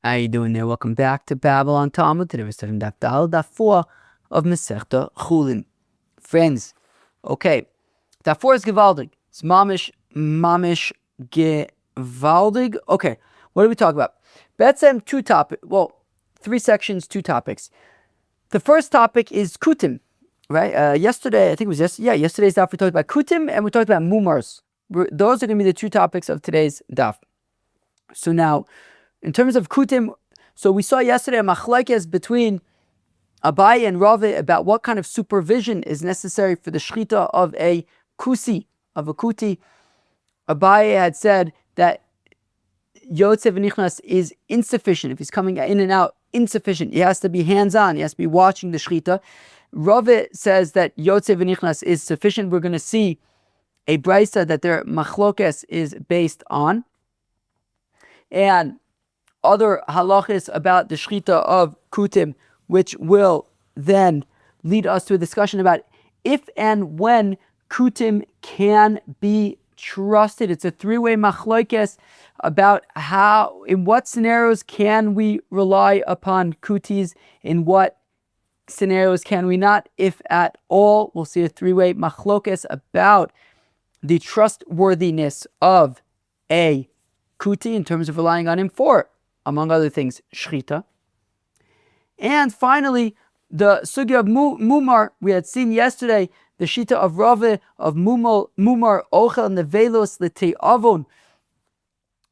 How you doing there? Welcome back to Babble on Talmud. Today we're studying Daf 4 of Masechta Chullin. Friends, okay, Daf 4 is Gewaldig. It's mamish Gewaldig. Okay, what do we talk about? Betzem, three sections, two topics. The first topic is Kutim, right? Yesterday, I think it was yesterday's Daf we talked about Kutim and we talked about Mumars. Those are going to be the two topics of today's Daf. So now, in terms of Kutim, so we saw yesterday a machlekes between Abaye and Rave about what kind of supervision is necessary for the shchita of a kuti. Abaye had said that Yotze v'nichnas is insufficient. If he's coming in and out, insufficient. He has to be hands-on. He has to be watching the shchita. Rave says that Yotze v'nichnas is sufficient. We're going to see a brisa that their machlokes is based on. And other halachis about the shchita of kutim, which will then lead us to a discussion about if and when kutim can be trusted. It's a three-way machlokes about how, in what scenarios can we rely upon kutis, in what scenarios can we not, if at all. We'll see a three-way machlokes about the trustworthiness of a kuti in terms of relying on him for, among other things, shchita. And finally, the sugya of Mumar. We had seen yesterday the shita of Rave of Mumar, ochel, neveilos, avon.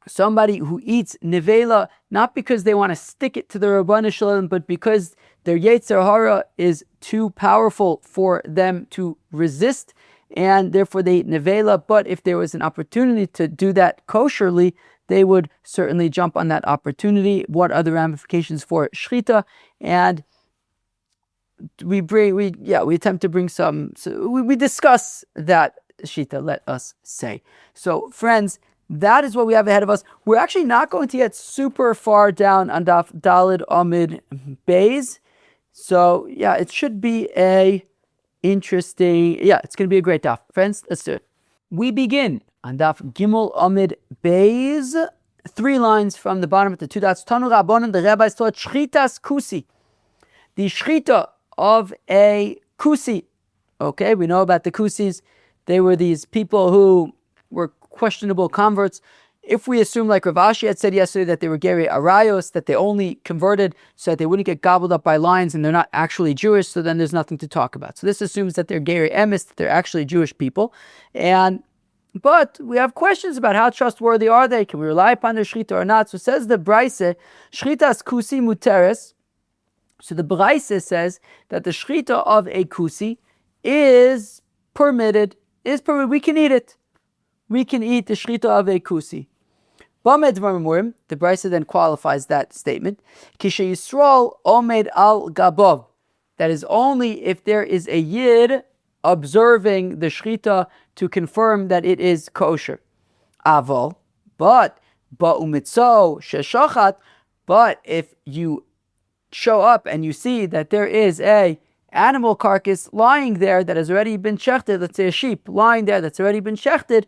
Somebody who eats nevela, not because they want to stick it to the Rabbanah Shalom, but because their Yetzer Hara is too powerful for them to resist, and therefore they eat nevela. But if there was an opportunity to do that kosherly, they would certainly jump on that opportunity. What are the ramifications for shchita? And we attempt to bring we discuss that shita, let us say. So friends, that is what we have ahead of us. We're actually not going to get super far down on Daf Dalid Amid Beis. So it should be it's going to be a great Daf. Friends, let's do it. We begin on Daf Gimel Amid Beis, 3 lines from the bottom of the 2 dots. Tanu Rabbanan, the rabbis taught shchitas kusi, the shchita of a kusi. Okay, we know about the kusis. They were these people who were questionable converts. If we assume, like Rav Ashi had said yesterday, that they were Geri Arayos, that they only converted so that they wouldn't get gobbled up by lions and they're not actually Jewish, so then there's nothing to talk about. So this assumes that they're Geri Emes, that they're actually Jewish people. But we have questions about how trustworthy are they? Can we rely upon their shchita or not? So says the Braise, shchitas kusi muteres. So the Braise says that the shchita of a kusi is permitted. We can eat it. We can eat the shchita of a kusi. The Braise then qualifies that statement. Kishe Yisrael omed al gabov. That is only if there is a yid observing the shchita to confirm that it is kosher. Aval, but ba'umitzo sheshachat, but if you show up and you see that there is a animal carcass lying there that has already been shechted, let's say a sheep lying there that's already been shechted,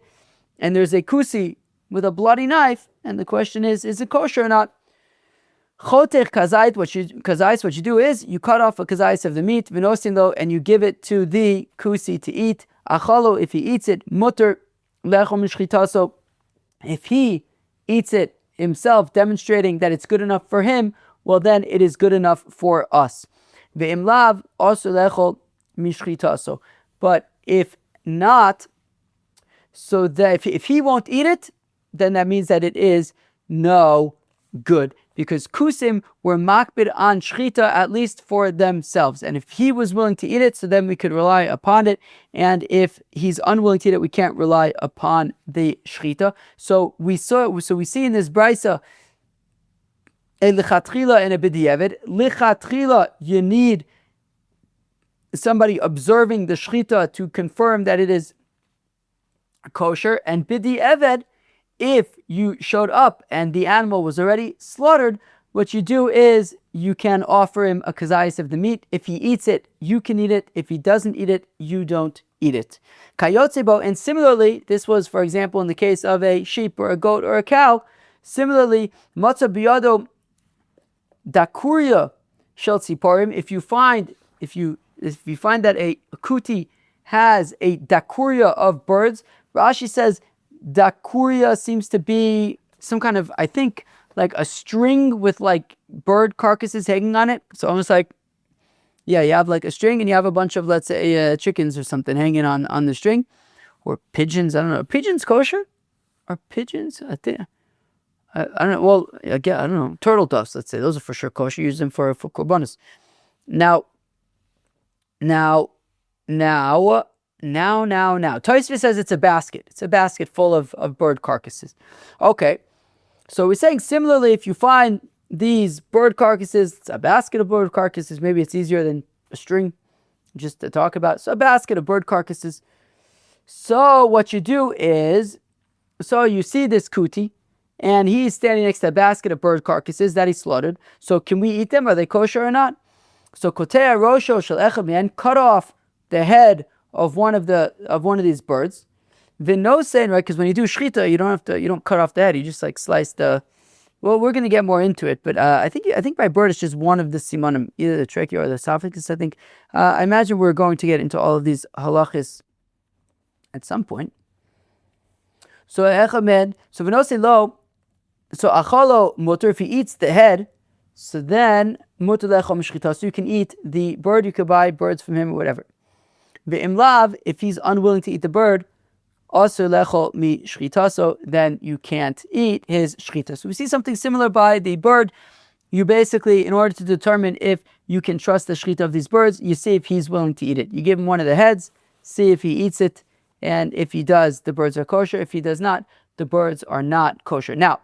and there's a kusi with a bloody knife, and the question is it kosher or not? Chotech kazait, what you do is you cut off a kazait of the meat, v'nosin and you give it to the kusi to eat. Achalo, if he eats it, mutter lechom mishchitaso. If he eats it himself, demonstrating that it's good enough for him, well then it is good enough for us. Ve'im lav also lechol mishchitaso. But if not, so that if he won't eat it, then that means that it is no good, because kusim were makbid on shchita at least for themselves, and if he was willing to eat it, so then we could rely upon it, and if he's unwilling to eat it, we can't rely upon the shchita. So we see in this brisa a lichatchila and a b'diavad. Lichatchila, you need somebody observing the shchita to confirm that it is kosher, and b'diavad, if you showed up and the animal was already slaughtered, what you do is you can offer him a kazayis of the meat. If he eats it, you can eat it. If he doesn't eat it, you don't eat it. Kayotzebo, and similarly, this was, for example, in the case of a sheep or a goat or a cow. Similarly, matzah biyado dakuria shel tziporim, if you find that a kuti has a dakuria of birds, Rashi says dakuria seems to be some kind of, I think, like a string with like bird carcasses hanging on it. So almost like, yeah, you have like a string and you have a bunch of, let's say, chickens or something hanging on the string, or pigeons. I don't know. Are pigeons kosher? Are pigeons? I don't know. Well, again, I don't know. Turtle doves, let's say, those are for sure kosher. Use them for korbanos. Now. Tosfos says it's a basket. It's a basket full of bird carcasses. Okay. So we're saying similarly, if you find these bird carcasses, it's a basket of bird carcasses. Maybe it's easier than a string just to talk about. So a basket of bird carcasses. So what you do is, so you see this kuti, and he's standing next to a basket of bird carcasses that he slaughtered. So can we eat them? Are they kosher or not? So kotea rosho shel echad me'en, cut off the head of one of these birds. V'nosein, right? Because when you do shchita, you don't cut off the head. You just like slice the. Well, we're going to get more into it, but I think by bird it's just one of the simanim, either the trachea or the esophagus. I think. I imagine we're going to get into all of these halachis at some point. So echad, so v'nosein lo, so achalo mutar, if he eats the head, so then mutar lecho mishchita, so you can eat the bird. You could buy birds from him or whatever. Ve'imlav, if he's unwilling to eat the bird, also lecho mi shchita, so then you can't eat his shchita. So we see something similar by the bird. You basically, in order to determine if you can trust the shchita of these birds, you see if he's willing to eat it. You give him one of the heads, see if he eats it, and if he does, the birds are kosher. If he does not, the birds are not kosher. Now,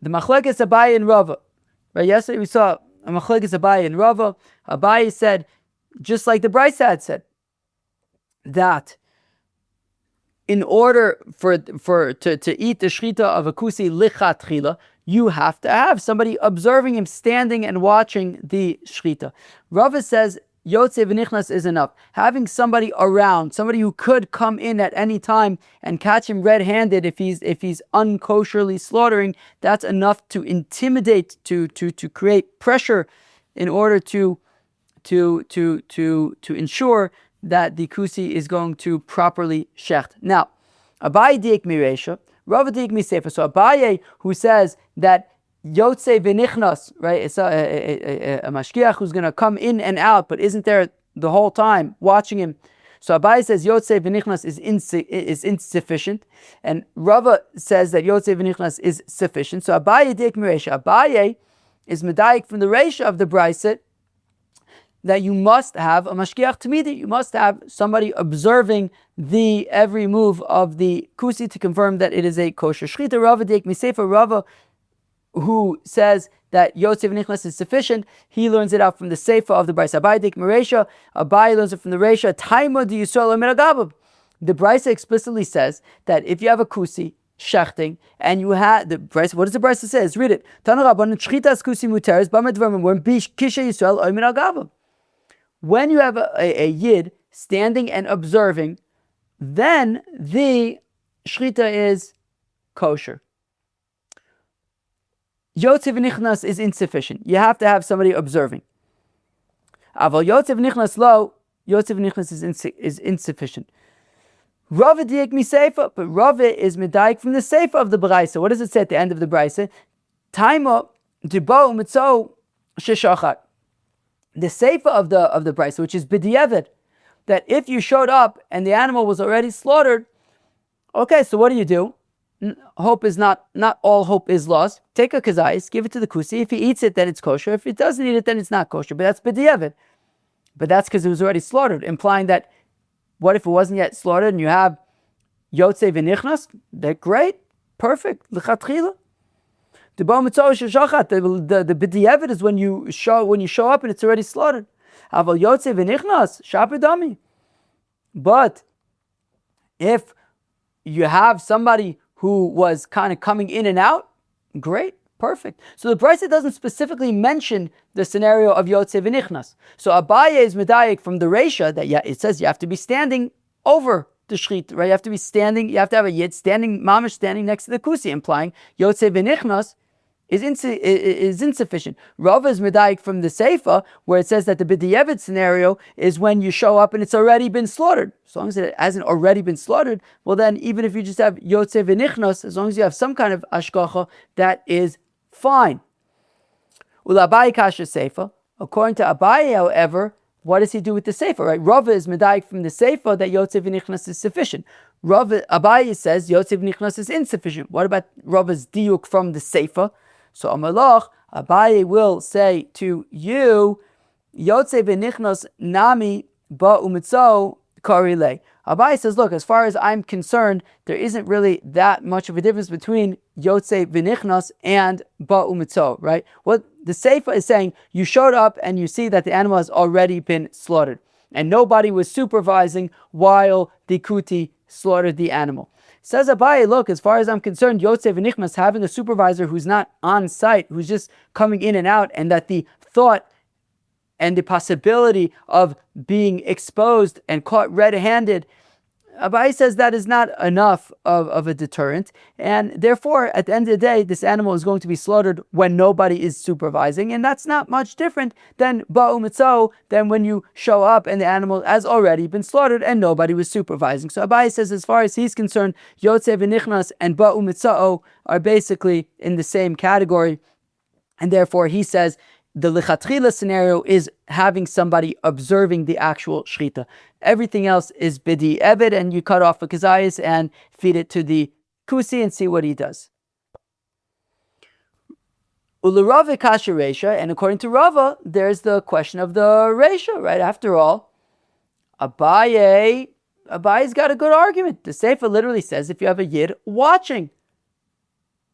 the machlekes Abaye and Rava. Right? Yesterday we saw a machlekes Abaye and Rava. Abaye said, just like the Brisa had said, that in order to eat the shchita of a kusi lichatchila, you have to have somebody observing him, standing and watching the shchita. Rava says yotze v'nichnas is enough. Having somebody around, somebody who could come in at any time and catch him red-handed if he's unkosherly slaughtering, that's enough to intimidate, to create pressure in order to ensure that the kusi is going to properly shecht. Now, Abaye diik miresha, Rava diik misefa. So Abaye, who says that yotze v'nichnas, right? It's a mashgiach who's going to come in and out, but isn't there the whole time watching him. So Abaye says yotze v'nichnas is insufficient, and Rava says that yotze v'nichnas is sufficient. So Abaye diik miresha. Abaye is medayik from the reisha of the brayset, that you must have a mashgiach tamidi, you must have somebody observing the every move of the kusi to confirm that it is a kosher shchita. Rava diik misefa, Rava, who says that yotze v'nichnas is sufficient, he learns it out from the seifa of the brayso. Abaye diik miresha, Abaye learns it from the reisha. Taima di yisrael miragabab. The brayso explicitly says that if you have a kusi shechting, and you have the brayso, what does the brayso say? Let's read it. Tanu rabbanan shchitas kusi muteres b'medvarim when bish kisha yisrael omer agabab. When you have a yid standing and observing, then the shchita is kosher. Yotze v'nichnas is insufficient. You have to have somebody observing. Aval yotze v'nichnas lo, yotze v'nichnas is insufficient. Rava diik miseifa, but Rava is medayik from the seifa of the brayso. What does it say at the end of the brayso? Taima dibo mitzo sheshachat. The seifa of the brayso, which is b'diavad, that if you showed up and the animal was already slaughtered, okay, so what do? Hope is not all hope is lost. Take a kazayis, give it to the kusi. If he eats it, then it's kosher. If he doesn't eat it, then it's not kosher. But that's b'diavad. But that's because it was already slaughtered, implying that what if it wasn't yet slaughtered and you have yotze v'nichnas? They're great, perfect, l'chatchila. The b'diavad is when you show up and it's already slaughtered. Aval yotze v'nichnas shapidami. But if you have somebody who was kind of coming in and out, great, perfect. So the brayso doesn't specifically mention the scenario of yotze v'nichnas. So Abaye is medayik from the reisha that it says you have to be standing over the shchit, right? You have to be standing. You have to have a yid standing, mamish standing next to the kusi, implying yotze v'nichnas is insufficient. Rava is medayik from the Seifa, where it says that the b'di'evet scenario is when you show up and it's already been slaughtered. As long as it hasn't already been slaughtered, well then, even if you just have yotze v'nichnos, as long as you have some kind of ashgacha, that is fine. Ulabai kasha Seifa. According to Abaye, however, what does he do with the Seifa, right? Rava is medayik from the Seifa that yotze v'nichnos is sufficient. Abaye says yotze v'nichnos is insufficient. What about Rava's diuk from the Seifa? So Amalach, Abaye will say to you, Yotze v'nichnos nami ba'umitzo karile. Abaye says, look, as far as I'm concerned, there isn't really that much of a difference between Yotze v'nichnos and ba'umitzo, right? What the Seifa is saying, you showed up and you see that the animal has already been slaughtered, and nobody was supervising while the kuti slaughtered the animal. Says Abaye, look, as far as I'm concerned, Yotze v'nichnas, having a supervisor who's not on site, who's just coming in and out, and that the thought and the possibility of being exposed and caught red-handed, Abaye says that is not enough of a deterrent, and therefore, at the end of the day, this animal is going to be slaughtered when nobody is supervising, and that's not much different than ba'umitzo, than when you show up and the animal has already been slaughtered and nobody was supervising. So Abaye says, as far as he's concerned, yotze v'nichnas and ba'umitzo are basically in the same category, and therefore he says the lichatchila scenario is having somebody observing the actual shchita. Everything else is b'di'evet, and you cut off a kazayis and feed it to the kusi and see what he does. Ulerava kasha reisha, and according to Rava, there's the question of the reisha, right? After all, Abaye's got a good argument. The Seifa literally says if you have a yid watching,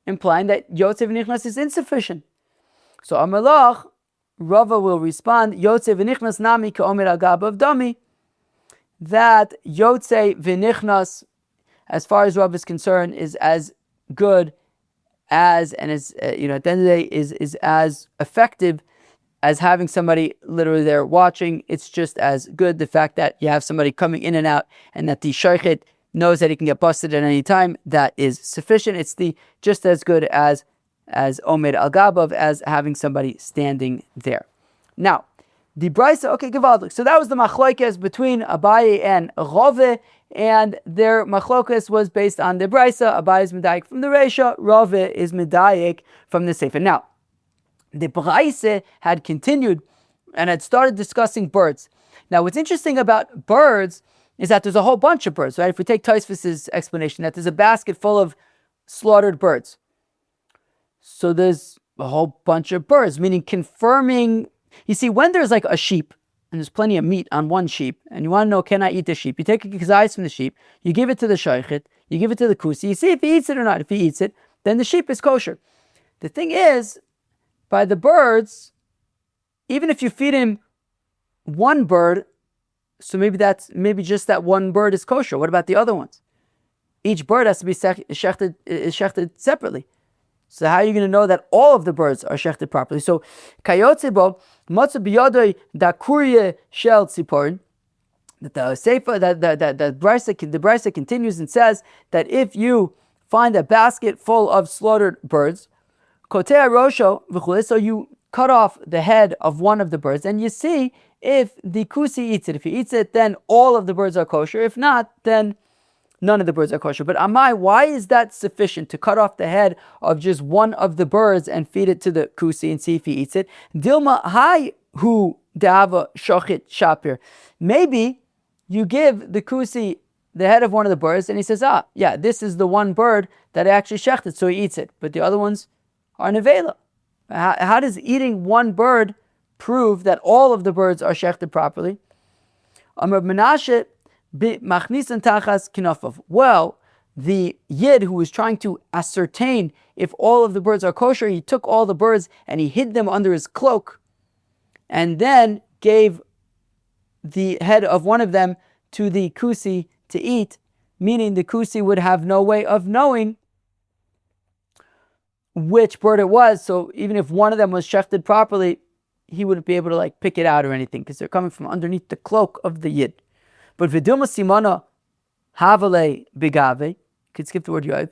implying that yotze v'nichnas is insufficient. So Amalach, Rava will respond, Yotze v'nichnas nami ka'omer al-gab of dami, that Yotze v'nichnas, as far as Rava is concerned, is as good as, and is, at the end of the day, is as effective as having somebody literally there watching. It's just as good. The fact that you have somebody coming in and out, and that the shaychet knows that he can get busted at any time, that is sufficient. It's just as good as Omer al Gabav, as having somebody standing there. Now, the Brisa, okay, Givaldik. So that was the machlokes between Abaye and Rave, and their machlokes was based on the Brisa. Abaye is medayik from the Reisha, Rave is medayik from the Sefer. Now, the Brisa had continued and had started discussing birds. Now, what's interesting about birds is that there's a whole bunch of birds, right? If we take Tosfos's explanation, that there's a basket full of slaughtered birds. So there's a whole bunch of birds, meaning confirming. You see, when there's like a sheep, and there's plenty of meat on one sheep, and you want to know, can I eat the sheep? You take a kazayis from the sheep, you give it to the shaychet, you give it to the kusi, you see if he eats it or not. If he eats it, then the sheep is kosher. The thing is, by the birds, even if you feed him one bird, so maybe just that one bird is kosher. What about the other ones? Each bird has to be shechted separately. So how are you going to know that all of the birds are shechted properly? So, kayotzebo matzu biyadoi dakurye shel tziporin. That the Seifa, the Brisa continues and says that if you find a basket full of slaughtered birds, kotea rosho v'chule, so you cut off the head of one of the birds, and you see if the kusi eats it. If he eats it, then all of the birds are kosher. If not, then none of the birds are kosher. But Amai, why is that sufficient to cut off the head of just one of the birds and feed it to the kusi and see if he eats it? Dilma hai hu dava shochit shapir. Maybe you give the kusi the head of one of the birds and he says, yeah, this is the one bird that I actually shechted, so he eats it. But the other ones are neveilos. How does eating one bird prove that all of the birds are shechted properly? Amar Menashe well, the Yid who was trying to ascertain if all of the birds are kosher, he took all the birds and he hid them under his cloak and then gave the head of one of them to the kusi to eat, meaning the kusi would have no way of knowing which bird it was. So even if one of them was shechted properly, he wouldn't be able to pick it out or anything because they're coming from underneath the cloak of the Yid. But Vidilma Simona Havale Bigave, could skip the word Yoav.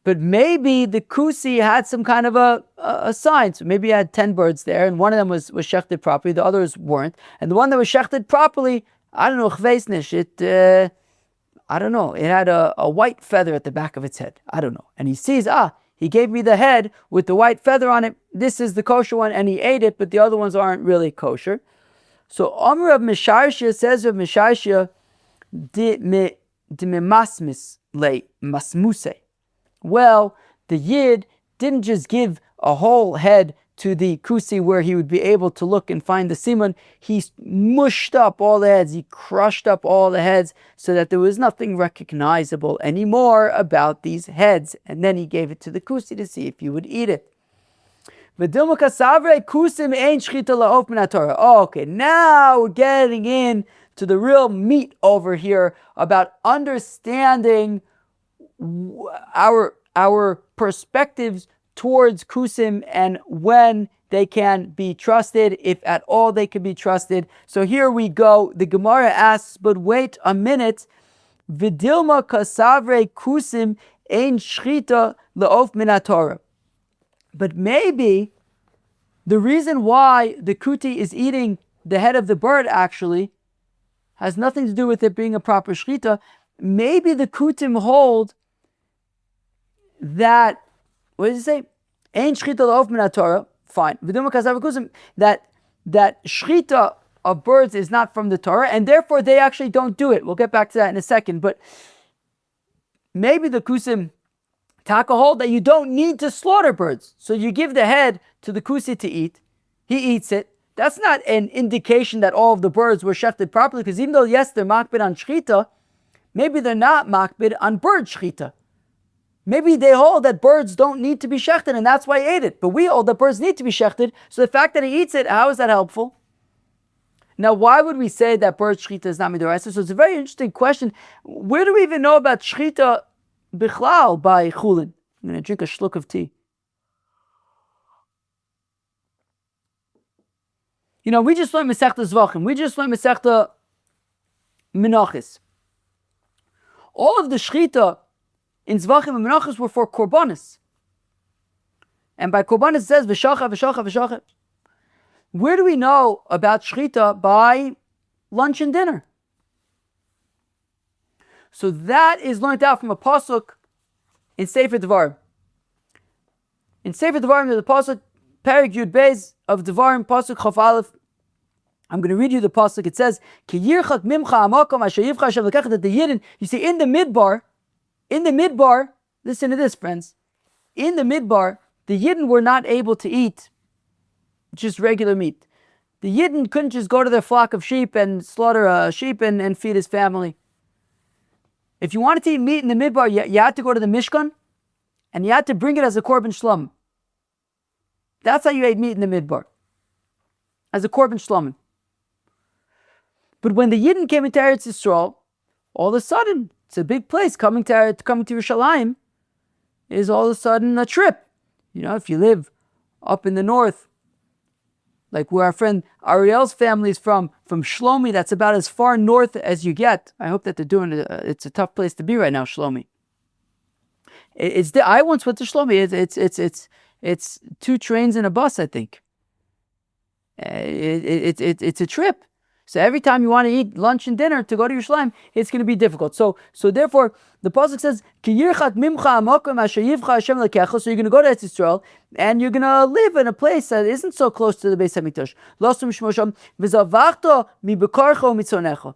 But maybe the kusi had some kind of a sign. So maybe it had 10 birds there, and one of them was shechted properly, the others weren't. And the one that was shechted properly, I don't know, I don't know, it had a white feather at the back of its head. I don't know. And he sees, he gave me the head with the white feather on it. This is the kosher one, and he ate it, but the other ones aren't really kosher. So Amr of Misharshia says of Misharshia, di me masmis le masmuse. Well, the Yid didn't just give a whole head to the kusi where he would be able to look and find the siman. He mushed up all the heads. He crushed up all the heads so that there was nothing recognizable anymore about these heads. And then he gave it to the kusi to see if he would eat it. Okay, now we're getting into the real meat over here about understanding our perspectives towards kusim and when they can be trusted, if at all they can be trusted. So here we go. The Gemara asks, but wait a minute. Vidilma kasavre kusim ein shchita le'of min haTorah. But maybe the reason why the kuti is eating the head of the bird actually has nothing to do with it being a proper shchita. Maybe the kutim hold that, what does it say? Ein shchita le'of min haTorah. Fine. That shchita of birds is not from the Torah, and therefore they actually don't do it. We'll get back to that in a second. But maybe the kusim taka hold that you don't need to slaughter birds. So you give the head to the kusi to eat. He eats it. That's not an indication that all of the birds were shechted properly, because even though, yes, they're makbid on shchita, maybe they're not makbid on bird shchita. Maybe they hold that birds don't need to be shechted, and that's why he ate it. But we hold that birds need to be shechted, so the fact that he eats it, how is that helpful? Now, why would we say that bird shchita is not midoraisa? So it's a very interesting question. Where do we even know about shchita bichlal by Chullin? I'm going to drink a shluck of tea. We just learned Masechta Zvachim. We just learned Masechta Menachos. All of the shchita in Zvachim and Menachos were for korbanos. And by korbanos it says, v'shacha, v'shacha, v'shacha. Where do we know about shchita by lunch and dinner? So that is learned out from a pasuk in Sefer Devarim. In Sefer Devarim, there's a pasuk, Perek Yud Beis of Devarim, pasuk Chaf Aleph. I'm going to read you the pasuk. It says, Ki yirchak mimcha hamakom asher yivcha Hashem lekechet, that the Yidden, you see, in the midbar, listen to this, friends. In the midbar, the Yidden were not able to eat just regular meat. The Yidden couldn't just go to their flock of sheep and slaughter a sheep and feed his family. If you wanted to eat meat in the midbar, you had to go to the Mishkan, and you had to bring it as a korban shlom. That's how you ate meat in the midbar, as a korban shlom. But when the Yidden came into Eretz Yisrael, all of a sudden, it's a big place. Coming to Yerushalayim is all of a sudden a trip. If you live up in the north, like where our friend Ariel's family is from Shlomi, that's about as far north as you get. I hope that they're doing it. It's a tough place to be right now, Shlomi. I once went to Shlomi. It's 2 trains and a bus, I think. It's a trip. So every time you want to eat lunch and dinner to go to Yerushalayim, it's going to be difficult. So therefore, the pasuk says, "Ki yirchat mimcha hamakom asher yivcha Hashem lekecha." So you're going to go to Eretz Yisrael, and you're going to live in a place that isn't so close to the Beis Hamikdash. Losum shmo sham v'zavachto mi bekarcho mitzonecha,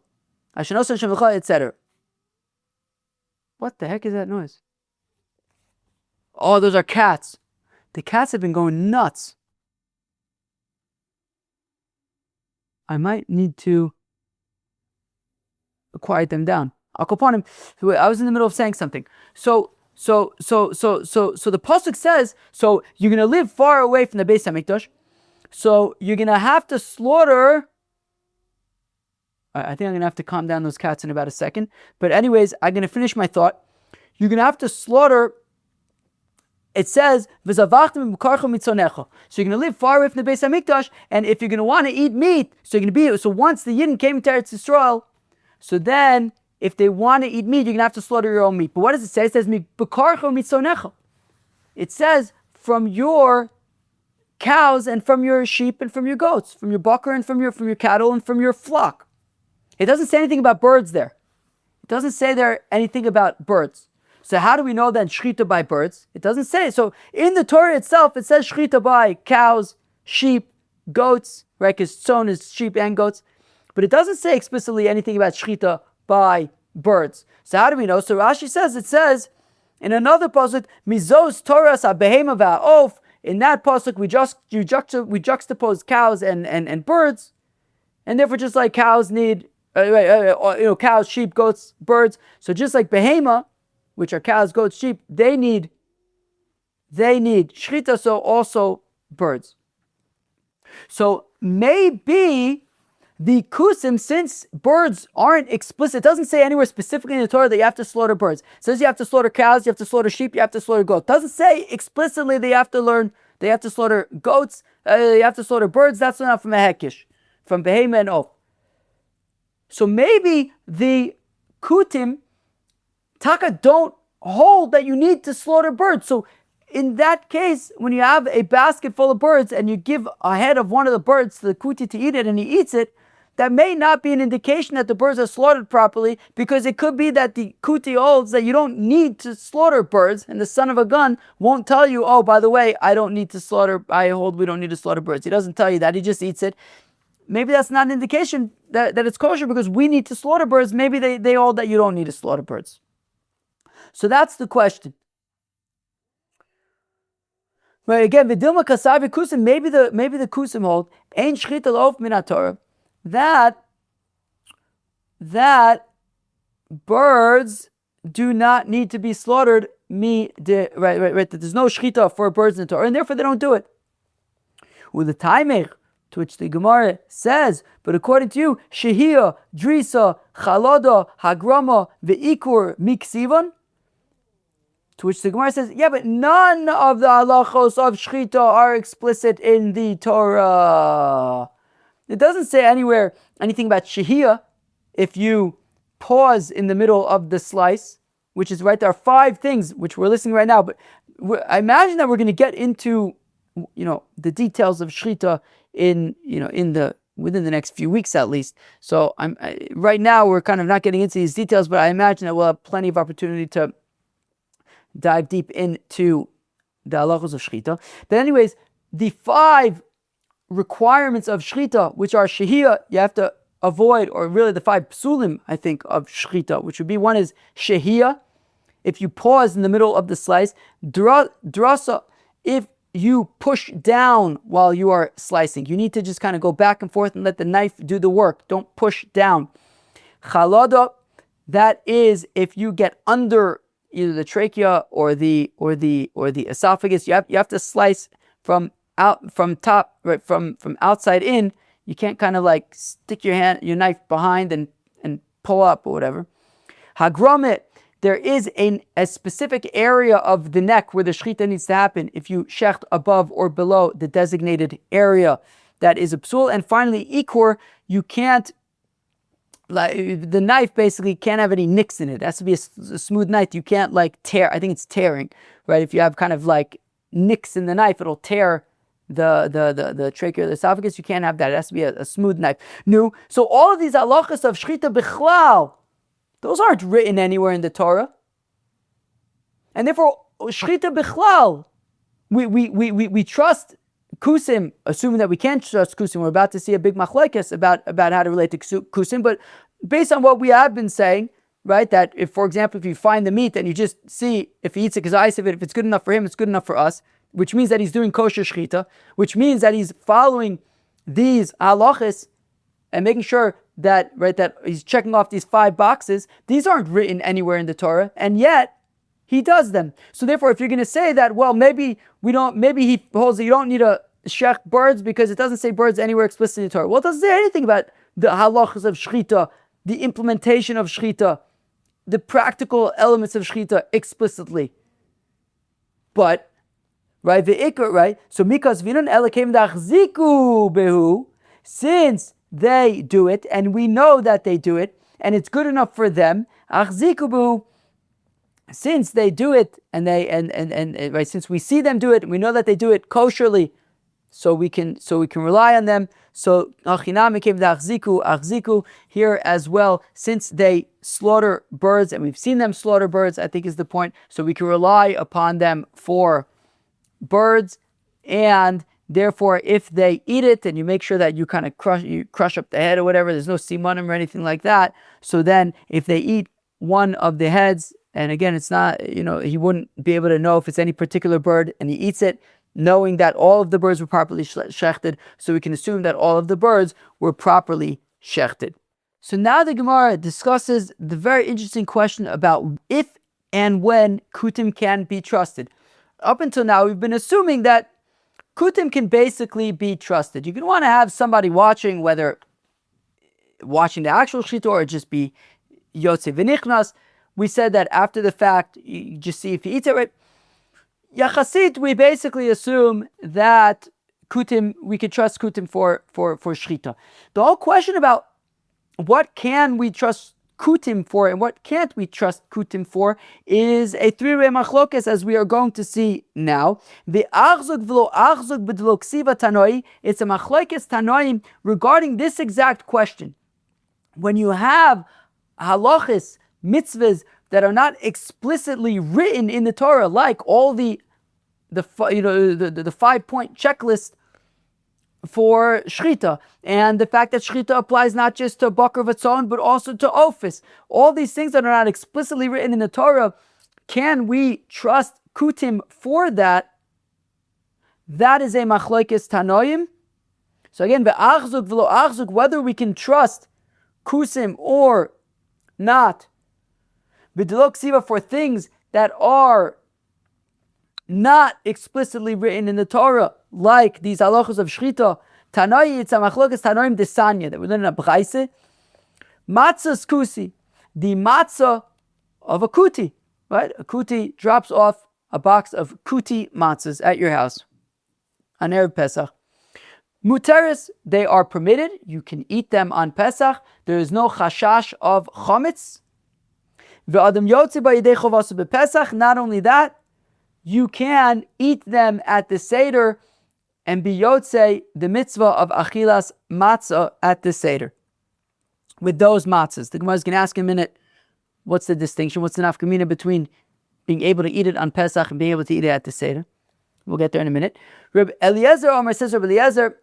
asher nosan Hashem lecha, etc. What the heck is that noise? Oh, those are cats. The cats have been going nuts. I might need to quiet them down. I was in the middle of saying something. So the pasuk says, so you're going to live far away from the Beis Hamikdash. So you're going to have to slaughter. I think I'm going to have to calm down those cats in about a second. But anyways, I'm going to finish my thought. You're going to have to slaughter. It says, so you're going to live far away from the Beis Hamikdash, and if you're going to want to eat meat, so once the Yidden came to Eretz Yisrael, so then if they want to eat meat, you're going to have to slaughter your own meat. But what does it say? It says, it says, from your cows and from your sheep and from your goats, from your bakar and from your cattle and from your flock. It doesn't say anything about birds there. It doesn't say there anything about birds. So how do we know then shechita by birds? It doesn't say. So in the Torah itself, it says shechita by cows, sheep, goats, right? Because tzon is sheep and goats. But it doesn't say explicitly anything about shechita by birds. So how do we know? So Rashi says, it says in another pasuk, mizos Torahs habehema va'of. In that pasuk, we juxtapose cows and birds, and therefore just like cows need, cows, sheep, goats, birds. So just like behema, which are cows, goats, sheep, they need shechita. So also birds. So maybe the kusim, since birds aren't explicit, it doesn't say anywhere specifically in the Torah that you have to slaughter birds. It says you have to slaughter cows, you have to slaughter sheep, you have to slaughter goats. It doesn't say explicitly they have to slaughter goats, you have to slaughter birds. That's not from a hekish, from behema and oaf. So maybe the kutim, taka, don't hold that you need to slaughter birds. So in that case, when you have a basket full of birds and you give a head of one of the birds to the kuti to eat it and he eats it, that may not be an indication that the birds are slaughtered properly, because it could be that the kuti holds that you don't need to slaughter birds, and the son of a gun won't tell you, oh, by the way, we don't need to slaughter birds. He doesn't tell you that, he just eats it. Maybe that's not an indication that it's kosher because we need to slaughter birds. Maybe they hold that you don't need to slaughter birds. So that's the question. Right, again, v'dilma kasavi kusim, maybe the kusim hold, ein shchita lo'of min haTorah, that birds do not need to be slaughtered, right, that there's no shchita for birds in the Torah, and therefore they don't do it. With the taimech, to which the Gemara says, but according to you, shehiyah, drisa, chalada, hagrama, ve'ikur, miksivan, to which the Gemara says, yeah, but none of the halachos of shechita are explicit in the Torah. It doesn't say anywhere anything about shehiyah if you pause in the middle of the slice, which is right. There are 5 things which we're listening right now, but I imagine that we're going to get into, the details of shechita within the next few weeks at least. So right now we're kind of not getting into these details, but I imagine that we'll have plenty of opportunity to dive deep into the halachos of shechita. But anyways, the 5 requirements of shechita, which are shehiyah, you have to avoid, or really the 5 psulim, I think, of shechita, which would be, one is shehiyah, if you pause in the middle of the slice, drasa, if you push down while you are slicing. You need to just kind of go back and forth and let the knife do the work. Don't push down. Chalada, that is if you get under either the trachea or the esophagus. You have to slice from top, right, from outside in. You can't kind of like stick your knife behind and pull up or whatever. Hagromit, there is a specific area of the neck where the shechita needs to happen if you shecht above or below the designated area that is a psul. And finally, ikur, you can't, the knife basically can't have any nicks in it. It has to be a smooth knife. You can't like tear. I think it's tearing, right? If you have kind of like nicks in the knife, it'll tear the trachea or the esophagus. You can't have that. It has to be a smooth knife. No. So all of these halachas of shechita bichlal, those aren't written anywhere in the Torah. And therefore, shechita bichlal, we trust kusim, assuming that we can't trust kusim. We're about to see a big machlekes about how to relate to kusim, but based on what we have been saying, right, that if, for example, if you find the meat and you just see if he eats it because eyes of it, if it's good enough for him, it's good enough for us, which means that he's doing kosher shechita, which means that he's following these halachas and making sure that, right, that he's checking off these 5 boxes. These aren't written anywhere in the Torah, and yet he does them. So therefore, if you're going to say that, well, maybe he holds that you don't need to shech birds because it doesn't say birds anywhere explicitly in the Torah. Well, it doesn't say anything about the halachas of shechita, the implementation of shechita, the practical elements of shechita explicitly. But, right, the ikar, right? So mikas vinon elakim dachziku behu, since they do it, and we know that they do it, and it's good enough for them. Achzikubu, since they do it, and right, since we see them do it, we know that they do it kosherly, so we can rely on them. So achinami came the achziku here as well, since they slaughter birds, and we've seen them slaughter birds, I think is the point. So we can rely upon them for birds, and therefore, if they eat it, and you make sure that you kind of crush up the head or whatever, there's no simanim or anything like that. So then, if they eat one of the heads, and again, it's not, he wouldn't be able to know if it's any particular bird, and he eats it, knowing that all of the birds were properly shechted, so we can assume that all of the birds were properly shechted. So now the Gemara discusses the very interesting question about if and when kutim can be trusted. Up until now, we've been assuming that kutim can basically be trusted. You can want to have somebody watching, whether watching the actual shita or just be yotze v'nichnas. We said that after the fact, you just see if he eats it right. Yachasit, we basically assume that kutim, we can trust kutim for shchita. The whole question about what can we trust kutim for and what can't we trust kutim for is a three-way machlokes, as we are going to see now. The achzug v'lo achzug b'dlo ksiva tanoi. It's a machlokes tanoim regarding this exact question. When you have halachis, mitzvahs that are not explicitly written in the Torah, like all the 5-point checklist for shchita, and the fact that shchita applies not just to bakar v'tzon but also to ofis. All these things that are not explicitly written in the Torah, can we trust kutim for that? That is a machlokes tanoim. So again, ve'achzuk v'lo achzuk, whether we can trust kusim or not, b'delo ksiva, for things that are not explicitly written in the Torah, like these halachos of shchita. Tanoi, it's a machlokes tanoim desanya that we learn in a braise. Matzah's kusi, the matzah of a kuti, right? A kuti drops off a box of kuti matzahs at your house on Erev Pesach. Muteris, they are permitted. You can eat them on Pesach. There is no chashash of chametz. Ve'adam yotze ba'yidei chovasu bePesach. Not only that, you can eat them at the Seder and be yotze the mitzvah of achilas matzah at the Seder with those matzahs. The Gemara is going to ask in a minute, what's the distinction? What's the nafkamina between being able to eat it on Pesach and being able to eat it at the Seder? We'll get there in a minute. Rabbi Eliezer Omer says, Rabbi Eliezer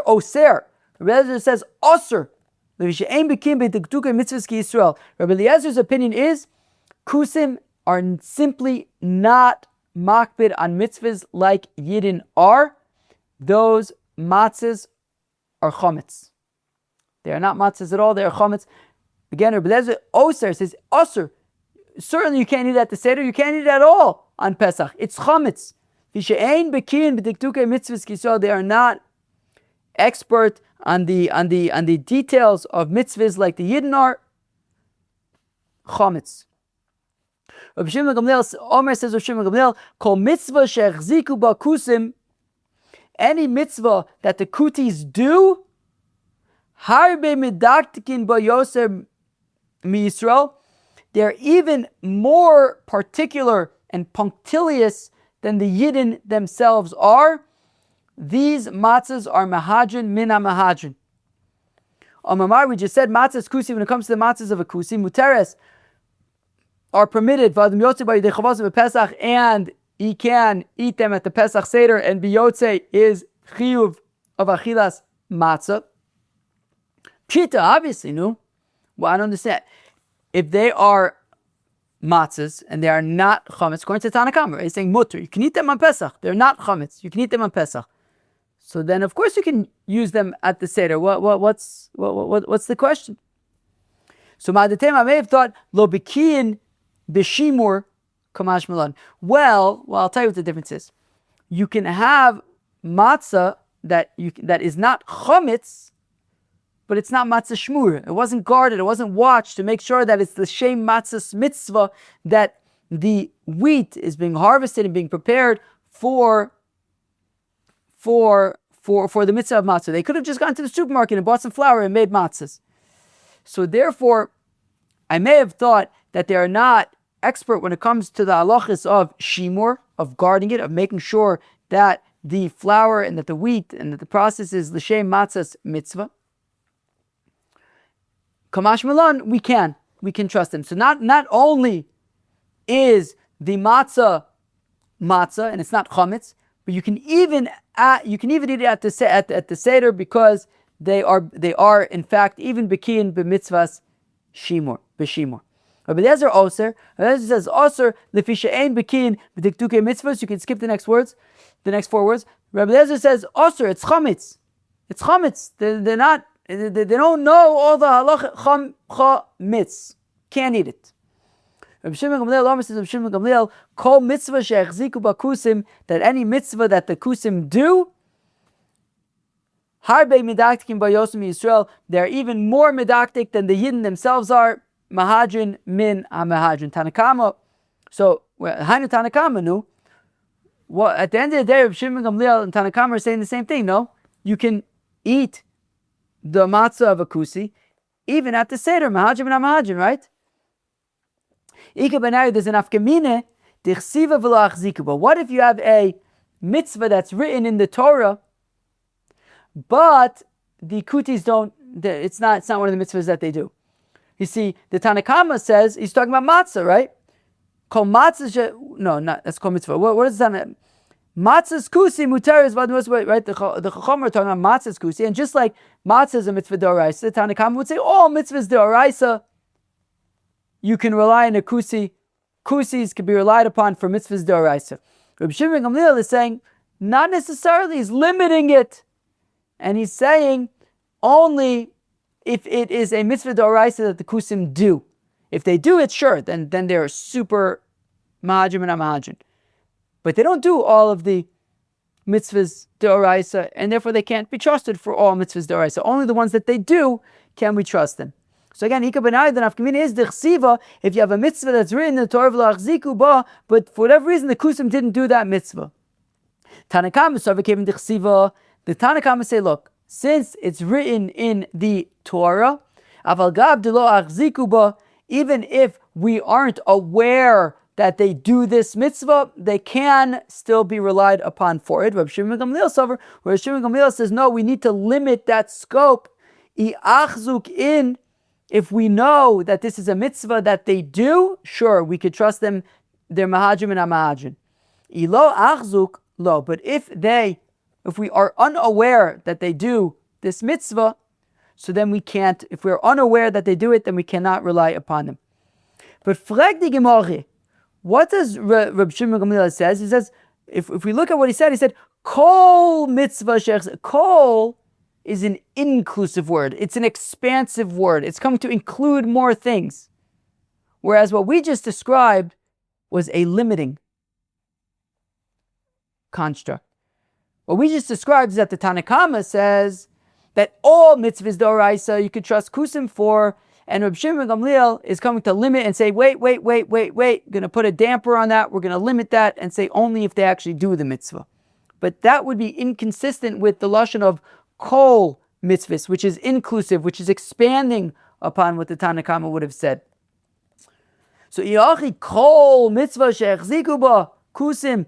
Oser. Rabbi Eliezer says, Oser. Rabbi Eliezer's opinion is, kusim are simply not makbid on mitzvahs like Yidden are. Those matzahs are chometz. They are not matzahs at all, they are chometz. Again, Rabbi Eliezer Oser says, Oser. Certainly you can't eat at the Seder, you can't eat at all on Pesach. It's chometz. They are not expert on the details of mitzvahs like the Yidden are. Chometz. Rabbi Shimon Gamliel, Omer says, Rabbi Shimon Gamliel, Kol mitzvah she'echziku ba kusim, any mitzvah that the kutis do, harbe medaktikin ba yoser mi Yisrael, they're even more particular and punctilious than the Yidden themselves are. These matzahs are mahadrin min ha-mahadrin. On Mumar, we just said matzahs kusi, when it comes to the matzahs of a kusi, muteres are permitted, and he can eat them at the Pesach Seder, and biyotze is chiyuv of achilas matzah. Pshita, obviously, no? Well, I don't understand. If they are matzahs and they are not chametz, according to Tanna Kamma, he's saying mutter. You can eat them on Pesach. They're not chametz. You can eat them on Pesach. So then, of course, you can use them at the Seder. What's the question? So Ma'adetem, I may have thought lo bikiyin b'shimur kamash milan. Well, I'll tell you what the difference is. You can have matzah that is not chametz, but it's not matzah shmur. It wasn't guarded. It wasn't watched to make sure that it's the shem matzah's mitzvah, that the wheat is being harvested and being prepared for the mitzvah of matzah. They could have just gone to the supermarket and bought some flour and made matzahs. So therefore, I may have thought that they are not expert when it comes to the halachas of shimur, of guarding it, of making sure that the flour and that the wheat and that the process is l'shem matzah's mitzvah. Kamash Milan, we can trust them. So not only is the matzah and it's not chametz, but you can even eat it at the seder because they are in fact even bekiyin b'mitzvahs b'shimur. Rabbi Eliezer oser. Rabbi Eliezer says oser lefisha ein bekiyin b'diktukei mitzvahs. You can skip the next 4 words. Rabbi Eliezer says oser. It's chametz. It's chametz. They're not. They don't know all the halacha chametz. Can't eat it. Rabbi Shimon Gamliel says, Rabbi Shimon Gamliel, kol mitzvah she'echziku b'kusim, that any mitzvah that the kusim do, harbe midaktikim b'yosim Yisrael, they're even more midaktik than the Yidden themselves are. Mahadrin min ha-mahadrin. Tanakama. So, Hainu Tanakama knew. Well, at the end of the day, Rabbi Shimon Gamliel and Tanakama are saying the same thing. No, you can eat the matzah of a kusi even at the seder. Mahadrin min ha-mahadrin, right? There's an afkamine, but what if you have a mitzvah that's written in the Torah, but the kutis don't? It's not one of the mitzvahs that they do. You see, the Tanakama says he's talking about matzah, right? Kol matzah, no, not that's called mitzvah. What is that? Matzah's kusi mutar is right. The Chacham are talking about matzah's kusi, and just like matzah is a mitzvah d'oraisa, the Tanakama would say all mitzvahs d'oraisa. You can rely on a kusi. Kusis can be relied upon for mitzvahs d'oraisa. Rabbi Shimon Gamliel is saying, not necessarily, he's limiting it. And he's saying, only if it is a mitzvah d'oraisa that the kusim do. If they do it, sure, then they're super mahajim and amahajim. But they don't do all of the mitzvahs d'oraisa, and therefore they can't be trusted for all mitzvahs d'oraisa. Only the ones that they do can we trust them. So again, Ika Benai, the nafkamina is the chsiva, if you have a mitzvah that's written in the Torah v'lachziku ba, but for whatever reason the kusim didn't do that mitzvah. Tanakama sarvakevim the chsiva, the Tanakama say, look, since it's written in the Torah, aval gab de lo achziku ba, even if we aren't aware that they do this mitzvah, they can still be relied upon for it. Rabbi Shimon Gamliel says, no, we need to limit that scope. I'achzuk in. If we know that this is a mitzvah that they do, sure, we could trust them. They're mahajim and amahajim. Ilo achzuk lo. But if we are unaware that they do this mitzvah, so then we can't. If we're unaware that they do it, then we cannot rely upon them. But frag di gemara, what does Reb Shimon Gamliel says? He says, if we look at what he said, kol mitzvah shech kol is an inclusive word. It's an expansive word. It's coming to include more things. Whereas what we just described was a limiting construct. What we just described is that the Tanakama says that all mitzvahs d'oraisa you could trust kusim for, and Reb Shimon Gamliel is coming to limit and say, wait, going to put a damper on that. We're going to limit that and say only if they actually do the mitzvah. But that would be inconsistent with the lashon of kol mitzvahs, which is inclusive, which is expanding upon what the Tanakama would have said. So iachi kol mitzvah she'echziku ba kusim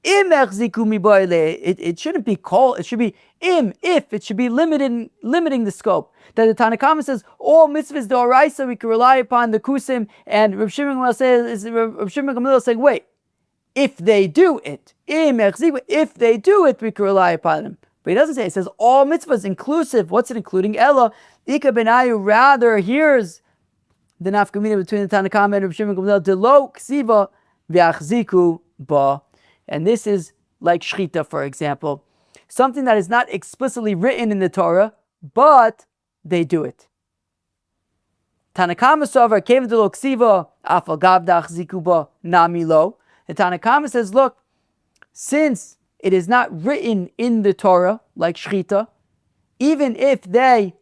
im echziku mi ba'ile. It shouldn't be kol. It should be im, if. It should be limiting the scope. That the Tanakama says all mitzvahs d'oraisa we can rely upon the kusim, and Reb Shimon Gamliel is saying, wait, if they do it, im echziku, if they do it, we can rely upon them. But he doesn't say, it says all mitzvahs inclusive. What's it including? Ella, Ika Benayu, rather, here's the nafkamina between the Tanakama and Reb Shimon Gamliel, Delo ksiva v'achziku ba. And this is like shchita, for example. Something that is not explicitly written in the Torah, but they do it. Tanakama sover came to lo ksiva afal gav da'achziku ba nami lo. The Tanakama says, look, since it is not written in the Torah, like shchita, even if they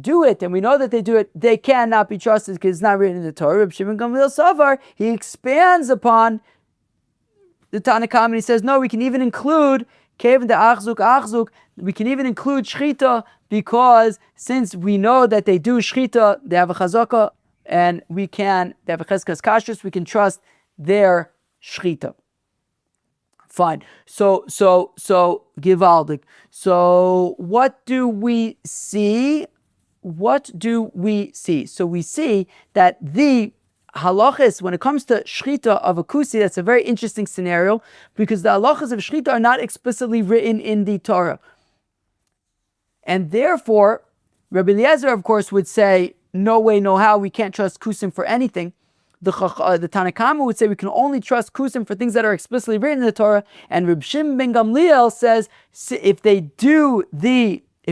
do it, and we know that they do it, they cannot be trusted because it's not written in the Torah. Reb Shimon Gamliel Savar, he expands upon the Tanakam and he says, no, we can even include Kevin the achzuk, we can even include shchita because since we know that they do shchita, they have a chazaka, and they have a cheskas kashrus, we can trust their shchita. Fine. So givaldik. So what do we see? So we see that the halachas, when it comes to shchita of a kusi, that's a very interesting scenario because the halachas of shchita are not explicitly written in the Torah. And therefore, Rabbi Eliezer, of course, would say, no way, no how, we can't trust kusim for anything. The Tanakama would say we can only trust kusim for things that are explicitly written in the Torah. And Reb Shimon ben Gamliel says if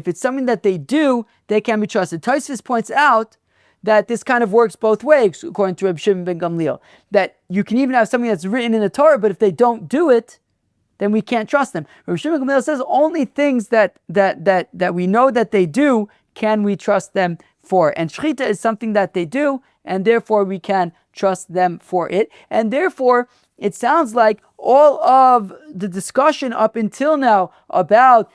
it's something that they do, they can be trusted. Tosfos points out that this kind of works both ways, according to Reb Shimon ben Gamliel. That you can even have something that's written in the Torah, but if they don't do it, then we can't trust them. Reb Shimon ben Gamliel says only things that we know that they do can we trust them for. And shchita is something that they do, and therefore we can trust them for it. And therefore, it sounds like all of the discussion up until now about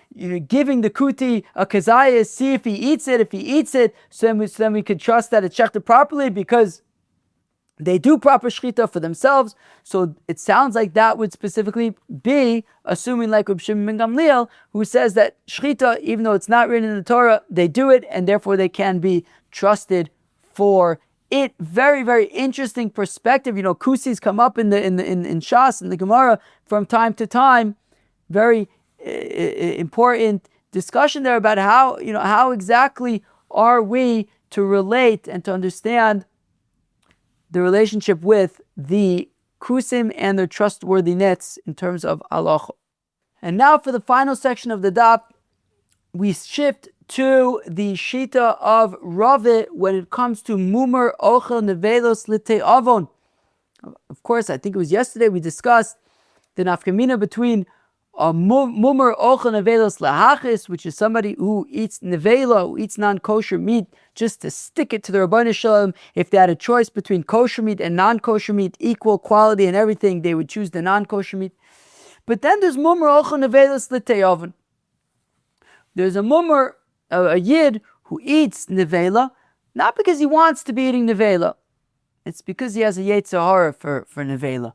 giving the kuti a kazayas, see if he eats it. If he eats it, so then we could trust that it's shechted properly because they do proper shchita for themselves. So it sounds like that would specifically be assuming like Reb Shimon ben Gamliel, who says that shchita, even though it's not written in the Torah, they do it, and therefore they can be trusted for it. Very, very interesting perspective. Kusis come up in Shas, in the Gemara from time to time. Very important discussion there about how exactly are we to relate and to understand the relationship with the kusim and their trustworthiness in terms of halacha. And now for the final section of the daf, we shift to the shita of Rave when it comes to Mumar, ochel, neveilos, litei avon. Of course, I think it was yesterday we discussed the nafkamina between Mumar, ochel, neveilos, lahachis, which is somebody who eats nevela, who eats non-kosher meat, just to stick it to the Rabbanei Shalom. If they had a choice between kosher meat and non-kosher meat, equal quality and everything, they would choose the non-kosher meat. But then there's Mumar, ochel, neveilos, litei avon. There's a Mumar, a yid who eats nevela, not because he wants to be eating nevela. It's because he has a yetzer hara for nevela.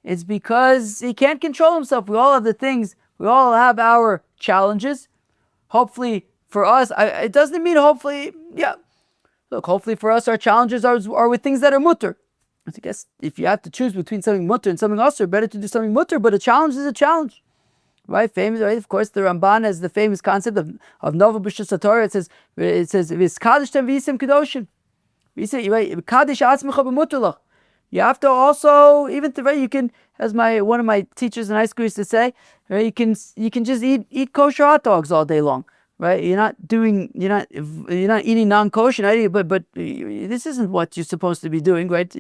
It's because he can't control himself. We all have the things. We all have our challenges. Hopefully for us, it doesn't mean hopefully, yeah. Look, hopefully for us, our challenges are with things that are mutter. I guess if you have to choose between something mutter and something asur, better to do something mutter, but a challenge is a challenge. Right, famous. Right, of course, the Ramban has the famous concept of Nova B'Shus Torah. It says V'Skadishtem V'Yisim Kedoshim. You say Kaddish Atzmecha B'Mutulach. You have to also you can, as one of my teachers in high school used to say, right, you can just eat kosher hot dogs all day long. Right, you're not eating non-kosher, but this isn't what you're supposed to be doing, right?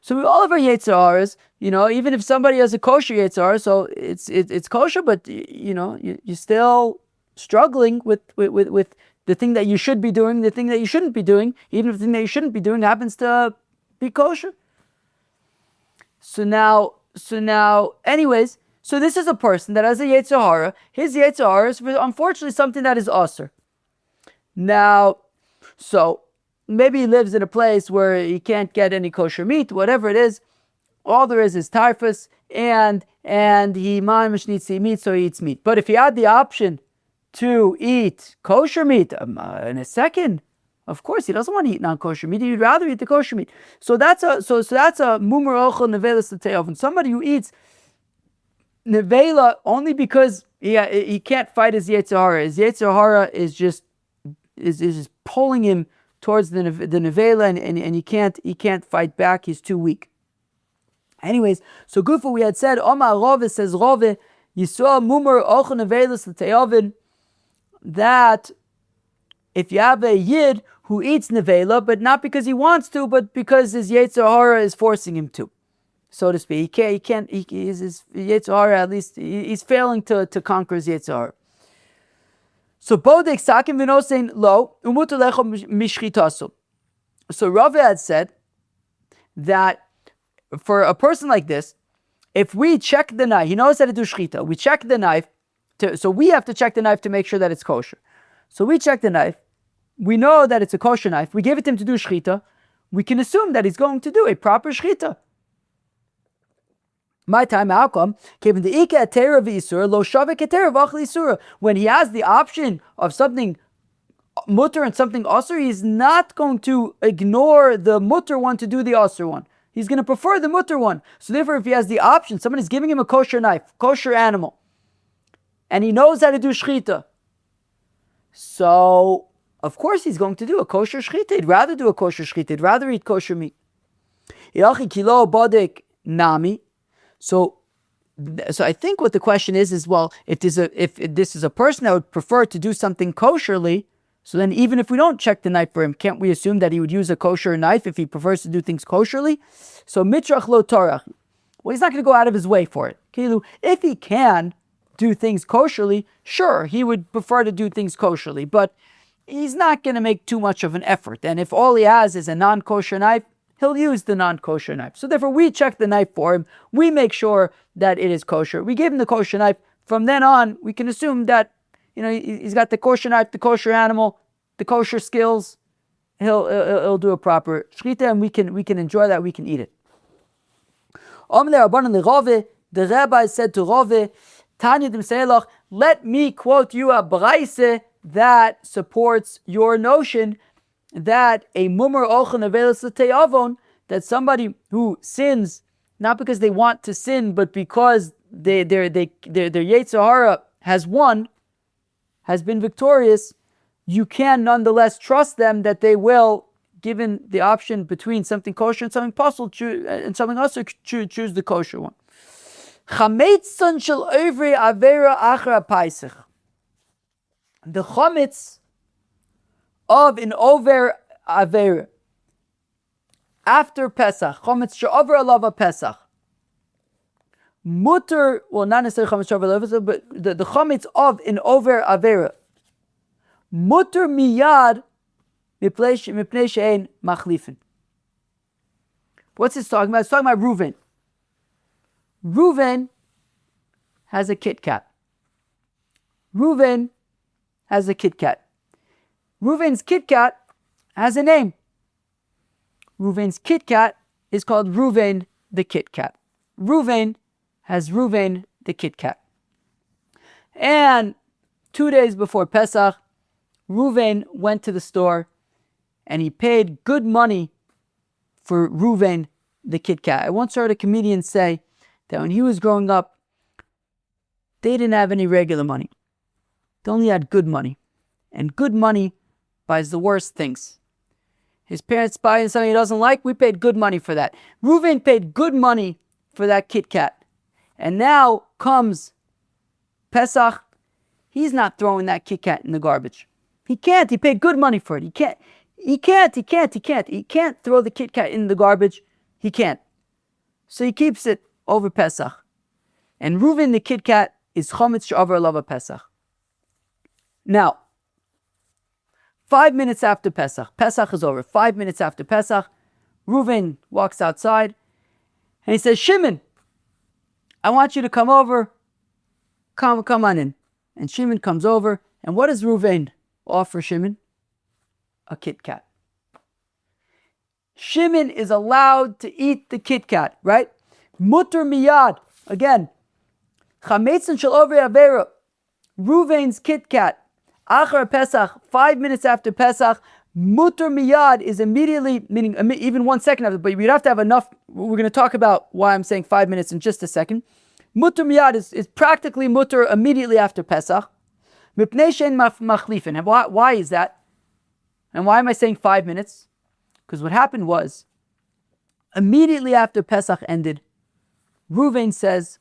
So we all have our yetzer haras, even if somebody has a kosher yetzer hara, so it's kosher, but you're still struggling with the thing that you should be doing, the thing that you shouldn't be doing, even if the thing that you shouldn't be doing happens to be kosher. So now, anyways, so this is a person that has a yetzer hara. His yetzer hara is unfortunately something that is asur. Now, so maybe he lives in a place where he can't get any kosher meat, whatever it is. All there is typhus, and he mamish needs to eat meat, so he eats meat. But if he had the option to eat kosher meat in a second, of course he doesn't want to eat non-kosher meat. He'd rather eat the kosher meat. So that's a mumar ochel neveilos litei avon. Somebody who eats nevela only because he can't fight his yetzer hara. His yetzer hara is just pulling him towards the nevela, and he can't fight back. He's too weak. Anyways, so Gufa, we had said Omar Rove says Rove Yisrael Mumar ochel neveilos litei avon, that if you have a yid who eats nevela, but not because he wants to, but because his yetzer hara is forcing him to, so to speak, his yetzer hara, at least he's failing to conquer his yetzer hara. So bodek sakim v'nosein lo umutu lecho mishchitasu. So Rava had said that for a person like this, if we check the knife, he knows how to do shchita. We check the knife, so we have to check the knife to make sure that it's kosher. So we check the knife. We know that it's a kosher knife. We give it to him to do shchita. We can assume that he's going to do a proper shchita. My time outcome came the ika atera v'isura lo shavek atera v'achli isura. When he has the option of something mutter and something asur, he's not going to ignore the mutter one to do the asur one. He's going to prefer the mutter one. So therefore, if he has the option, someone is giving him a kosher knife, kosher animal, and he knows how to do shchita, so of course he's going to do a kosher shchita. He'd rather do a kosher shchita. He'd rather eat kosher meat. Ilachi kilo bodek nami. So I think what the question is well, if this is a person that would prefer to do something kosherly, so then even if we don't check the knife for him, can't we assume that he would use a kosher knife if he prefers to do things kosherly? So mitrach lo torach. Well, he's not going to go out of his way for it. If he can do things kosherly, sure, he would prefer to do things kosherly, but he's not going to make too much of an effort. And if all he has is a non-kosher knife, he'll use the non-kosher knife. So therefore, we check the knife for him. We make sure that it is kosher. We give him the kosher knife. From then on, we can assume that he's got the kosher knife, the kosher animal, the kosher skills. He'll do a proper shchita, and we can enjoy that. We can eat it. The rabbi said to Rove, Tanya dimseilach, let me quote you a braise that supports your notion that a mumar ochel neveilos l'te'avon, that somebody who sins not because they want to sin, but because their yetzer hara has won, has been victorious, you can nonetheless trust them that they will, given the option between something kosher and something possible, and something else, choose the kosher one. Chametzon shel ovri avera achra paisach. The chametz of an over avera after Pesach, chametz she'over alava Pesach, mutter, well, not necessarily chametz she'over alava, but the chametz of an over avera, mutter miyad mipnei she'ein machlifin. What's this talking about? It's talking about Reuven. Reuven has a Kit Kat. Reuven's Kit Kat has a name. Reuven's Kit Kat is called Reuven the Kit Kat. Reuven has Reuven the Kit Kat. And 2 days before Pesach, Reuven went to the store and he paid good money for Reuven the Kit Kat. I once heard a comedian say that when he was growing up, they didn't have any regular money. They only had good money. And good money buys the worst things. His parents buy him something he doesn't like, we paid good money for that. Reuven paid good money for that Kit Kat. And now comes Pesach, he's not throwing that Kit Kat in the garbage. He can't, he paid good money for it. He can't throw the Kit Kat in the garbage. He can't. So he keeps it over Pesach. And Reuven the Kit Kat is chametz she'over alava Pesach. Now, 5 minutes after Pesach, Pesach is over. 5 minutes after Pesach, Reuven walks outside and he says, Shimon, I want you to come over. Come on in. And Shimon comes over. And what does Reuven offer Shimon? A Kit Kat. Shimon is allowed to eat the Kit Kat, right? Mutter miyad. Again, chametzon shel over avera. Reuven's Kit Kat. Achar Pesach, 5 minutes after Pesach, mutter miyad is immediately, meaning even 1 second after, but you'd have to have enough. We're going to talk about why I'm saying 5 minutes in just a second. Mutter miyad is practically mutter immediately after Pesach. Mipnei she'ein machlifin. Why is that? And why am I saying 5 minutes? Because what happened was, immediately after Pesach ended, Reuven says,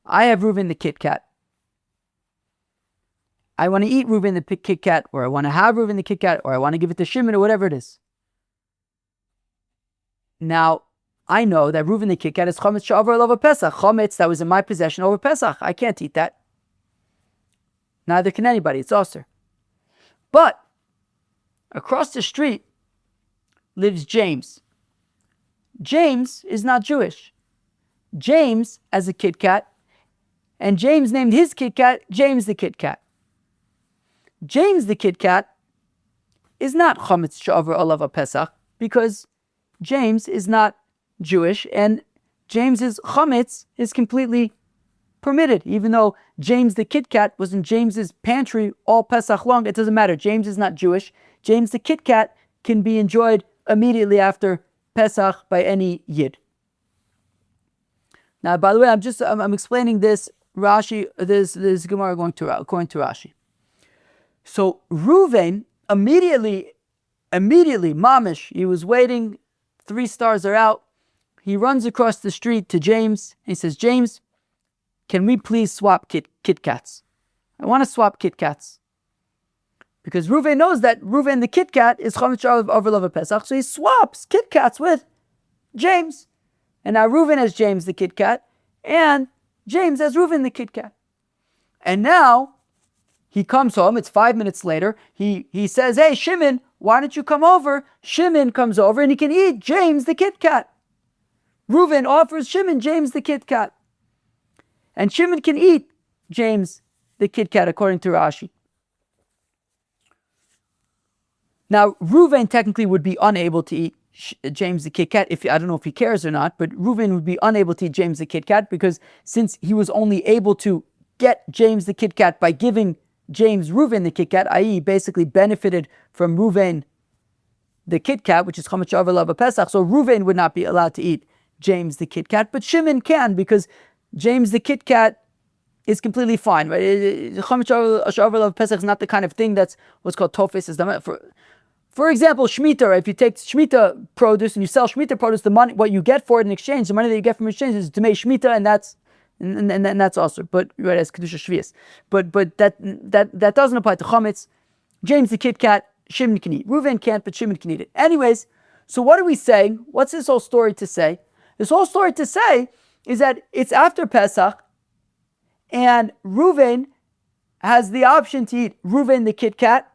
I have Reuven the Kit Kat. I want to eat Reuven the Kit Kat, or I want to have Reuven the Kit Kat, or I want to give it to Shimon, or whatever it is. Now, I know that Reuven the Kit Kat is chametz she'over alava Pesach. Chametz that was in my possession over Pesach. I can't eat that. Neither can anybody. It's osur. But across the street lives James. James is not Jewish. James as a Kit Kat, and James named his Kit Kat James the Kit Kat. James the Kit Kat is not Chametz She'avar Olav Pesach because James is not Jewish, and James's Chametz is completely permitted. Even though James the Kit Kat was in James's pantry all Pesach long, it doesn't matter. James is not Jewish. James the Kit Kat can be enjoyed immediately after Pesach by any Yid. Now, by the way, I'm explaining this Rashi, this Gemara according to Rashi. So Reuven immediately, mamish, he was waiting, 3 stars are out. He runs across the street to James, and he says, James, can we please swap Kit Kats? I want to swap Kit Kats. Because Reuven knows that Reuven the Kit Kat is Chametz She'avar Pesach, so he swaps Kit Kats with James. And now Reuven has James the Kit Kat, and James has Reuven the Kit Kat. And now he comes home, it's 5 minutes later, he says, hey, Shimon, why don't you come over? Shimon comes over and he can eat James the Kit Kat. Reuven offers Shimon James the Kit Kat. And Shimon can eat James the Kit Kat according to Rashi. Now, Reuven technically would be unable to eat James the Kit Kat, I don't know if he cares or not, but Reuven would be unable to eat James the Kit Kat because since he was only able to get James the Kit Kat by giving James Reuven the Kit Kat, i.e. basically benefited from Reuven the Kit Kat, which is Chametz She'avar Olav Pesach, so Reuven would not be allowed to eat James the Kit Kat, but Shimon can because James the Kit Kat is completely fine, right? Chametz She'avar Olav Pesach is not the kind of thing that's what's called tofes. For example, Shemitah, right? If you take Shemitah produce and you sell Shemitah produce, the money, what you get for it in exchange, the money that you get from exchange is to make Shemitah, and that's also, but right, as Kedusha Shvius. But that doesn't apply to Chametz. James the Kit Kat, Shimon can eat. Reuven can't, but Shimon can eat it. Anyways, so what are we saying? What's this whole story to say? This whole story to say is that it's after Pesach, and Reuven has the option to eat Reuven the Kit Kat,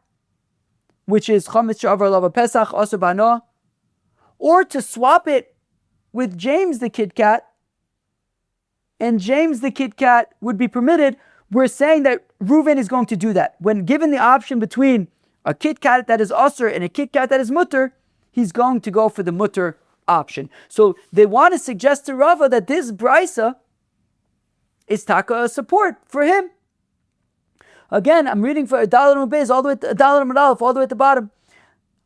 which is Chametz She'avar Olav Pesach, also Bano, or to swap it with James the Kit Kat, and James the Kit Kat would be permitted. We're saying that Reuven is going to do that. When given the option between a Kit Kat that is Asur and a Kit Kat that is Mutter, he's going to go for the Mutter option. So they want to suggest to Rava that this Brisa is taka support for him. Again, I'm reading for Adal and Beis all the way to Adal and Aleph, all the way at the bottom.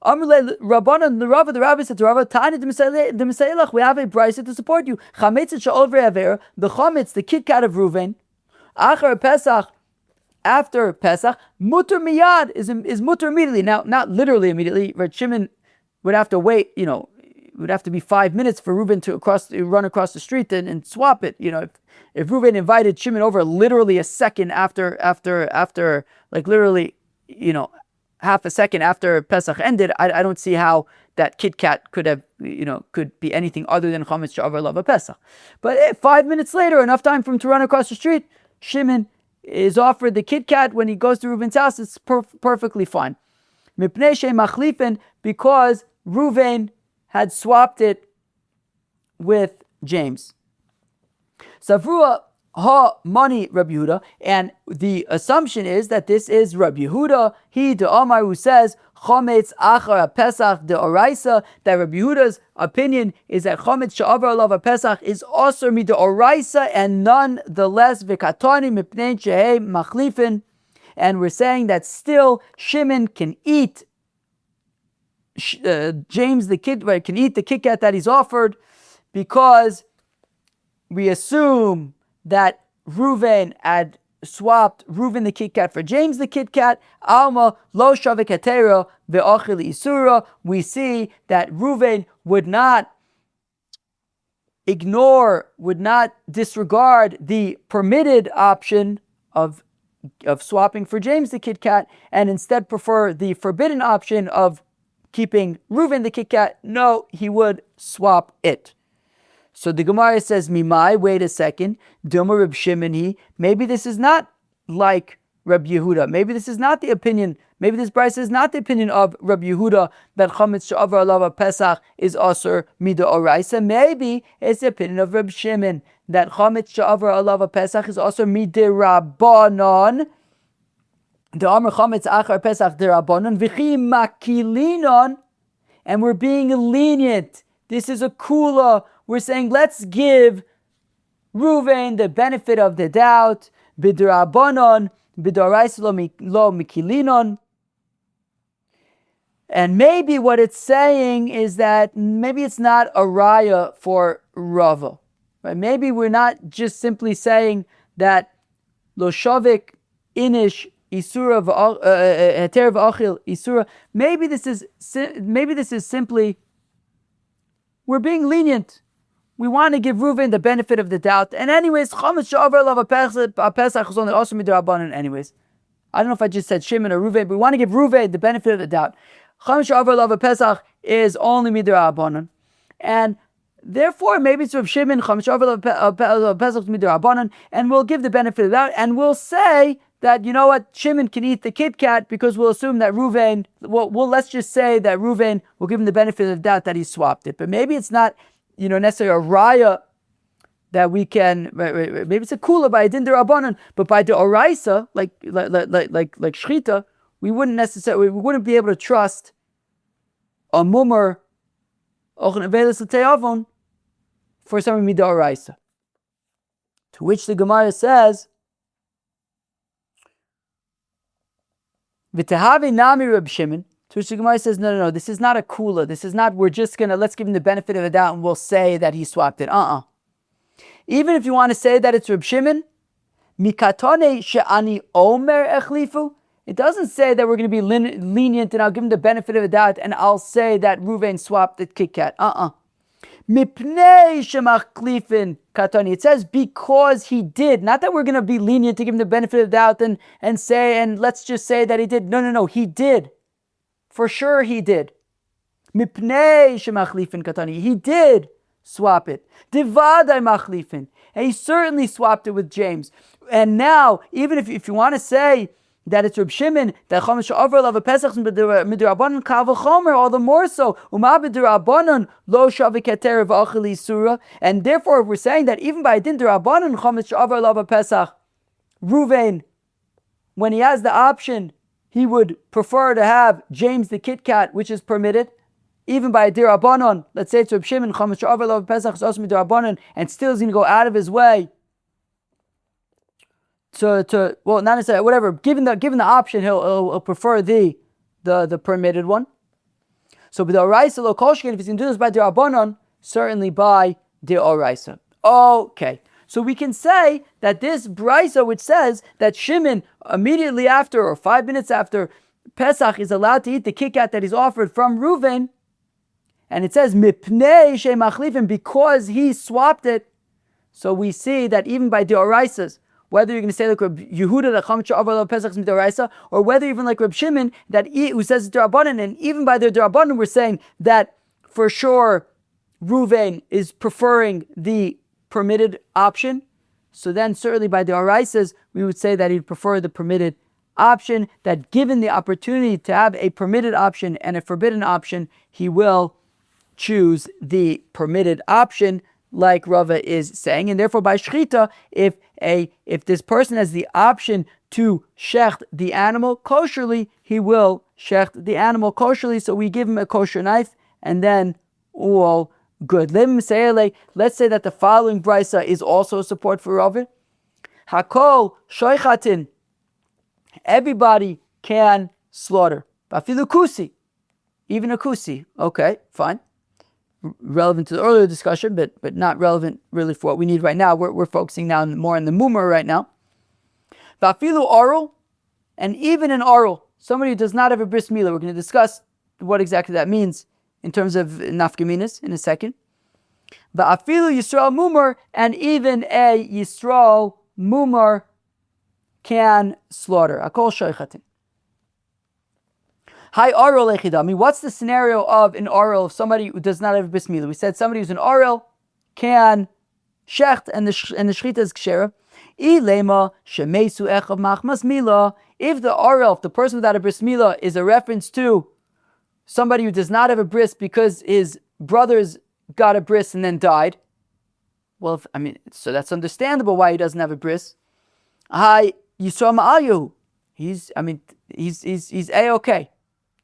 Amrle Rabbanan, the rabbi said to Rava, Tani the Mesailach, we have a Brisa to support you. Chametz she'ol v'yaver, the Chametz, the Kit Kat of Reuven, Achar Pesach, after Pesach, Mutter miyad is Mutter immediately. Now, not literally immediately, right? Shimon would have to wait, it would have to be 5 minutes for Reuven to run across the street and swap it. If Reuven invited Shimon over literally a second after, like literally, half a second after Pesach ended, I don't see how that Kit Kat could have, could be anything other than Chametz She'avar Olav Pesach. But 5 minutes later, enough time for him to run across the street, Shimon is offered the Kit Kat when he goes to Reuven's house. It's perfectly fine. Mipnei she machlifin, because Reuven had swapped it with James. Savrua ha money Rabbi Yehuda, and the assumption is that this is Rabbi Yehuda, he de Amar, who says Chametz achar Pesach de Oraisa, that Rabbi Yehuda's opinion is that Chametz she'avar olav Pesach is also mi de Oraisa, and nonetheless v'katoni mipnei shehei machlifin, and we're saying that still Shimon can eat James the Kit, can eat the Kit Kat that he's offered, because we assume that Reuven had swapped Reuven the Kit Kat for James the Kit Kat. Alma lo shavik hatera ve'ochel isura. We see that Reuven would not disregard the permitted option of swapping for James the Kit Kat, and instead prefer the forbidden option of keeping Reuven the Kit Kat. No, he would swap it. So the Gemara says, Mimai, wait a second, Dilma Reb Shimon, maybe this is not like Rabbi Yehuda. Maybe this is not the opinion. Maybe this brisa is not the opinion of Rabbi Yehuda that chametz she'avar alav Pesach is asur midoraisa. Maybe it's the opinion of Rabbi Shimon that chametz she'avar alav Pesach is asur midirabanan. The Amar chametz achar Pesach dirabanan v'chi makilinon, and we're being lenient. This is a kula. We're saying let's give Reuven the benefit of the doubt. B'dirabanan. Lo mikilinon. And maybe what it's saying is that maybe it's not a raya for Rava. Right? Maybe we're not just simply saying that lo shavik inish isura heter v'achil isura. Maybe this is simply we're being lenient. We want to give Reuven the benefit of the doubt. And anyways, chametz she'avar alav Pesach is only also midrabanan anyways. I don't know if I just said Shimon or Reuven, but we want to give Reuven the benefit of the doubt. Chametz she'avar alav Pesach is only midrabanan. And therefore, maybe it's Rav Shimon, chametz she'avar alav Pesach is midrabanan, and we'll give the benefit of the doubt, and we'll say that, you know what, Shimon can eat the Kit Kat because we'll assume that Reuven, let's just say that Reuven will give him the benefit of the doubt that he swapped it. But maybe it's not necessarily a raya that we can. Maybe it's a kula by a din derabanan, but by the oraisa, like shchita, we wouldn't be able to trust a mumar or neveilos l'te'avon for something mida oraisa. To which the Gemara says, "V'tehavi nami Reb Shimon." To which the Gemara says, no, this is not a kula. This is not, let's give him the benefit of the doubt and we'll say that he swapped it. Even if you want to say that it's Reb Shimon, mikatone she'ani omer echlifu, it doesn't say that we're going to be lenient and I'll give him the benefit of the doubt and I'll say that Reuven swapped the Kit Kat. Mipnei shemachlifin katoni. It says because he did. Not that we're going to be lenient to give him the benefit of the doubt and let's just say that he did. No, he did. For sure he did. Mipnei shemachlifin katani. He did swap it. Divadai machlifin. And he certainly swapped it with James. And now, even if you want to say that it's Reb Shimon, that chametz she'avar alav Pesach midrabanan kal v'chomer, all the more so. Uma b'dirabanan lo shavik heter v'achil isura. And therefore, if we're saying that even by din dirabanan chametz she'avar alav Pesach, Reuven, when he has the option, he would prefer to have James the Kit Kat, which is permitted, even by a dirabanan. Let's say it's Reb Shimon, chametz she'avar alav Pesach is also midirabanan, and still he's going to go out of his way to not necessarily, whatever. Given the option, he'll prefer the permitted one. So the oraisa lo kolshkin, if he's going to do this by dirabanan, certainly by the oraisa. Okay. So we can say that this brisa, which says that Shimon immediately after or 5 minutes after Pesach is allowed to eat the Kit Kat that he's offered from Reuven, and it says mipnei shemachlifin, because he swapped it. So we see that even by the oraisas, whether you're going to say like Reb Yehuda that chametz she'avar alav Pesach is midoraisa, or whether even like Reb Shimon who says it's derabanan, and even by the derabanan we're saying that for sure Reuven is preferring the permitted option. So then certainly by the oraisas we would say that he'd prefer the permitted option, that given the opportunity to have a permitted option and a forbidden option, he will choose the permitted option, like Rava is saying. And therefore by shchita, if this person has the option to shecht the animal kosherly, he will shecht the animal kosherly. So we give him a kosher knife and then all good. Let's say that the following brisa is also support for Rava. Hakol shoichatin. Everybody can slaughter. Bafilu kusi. Even a kusi. Okay, fine. Relevant to the earlier discussion, but not relevant really for what we need right now. We're focusing now more on the Mumar right now. Vafilu oral, and even an oral, somebody who does not have a bris milah. We're going to discuss what exactly that means in terms of nafkaminas in a second. Vafilu Yisrael Mumar, and even a Yisrael Mumar can slaughter. Akol shoichatin. Hi oral echidami. What's the scenario of an oral of somebody who does not have a bris milah? We said somebody who's an oral can shecht and the shchita is kshera. Ilema shemesu echav machmas mila. If the orel, if the person without a bris milah, is a reference to somebody who does not have a bris because his brothers got a bris and then died, well, so that's understandable why he doesn't have a bris. Hi, Yisrael ma'ayu. He's a-okay.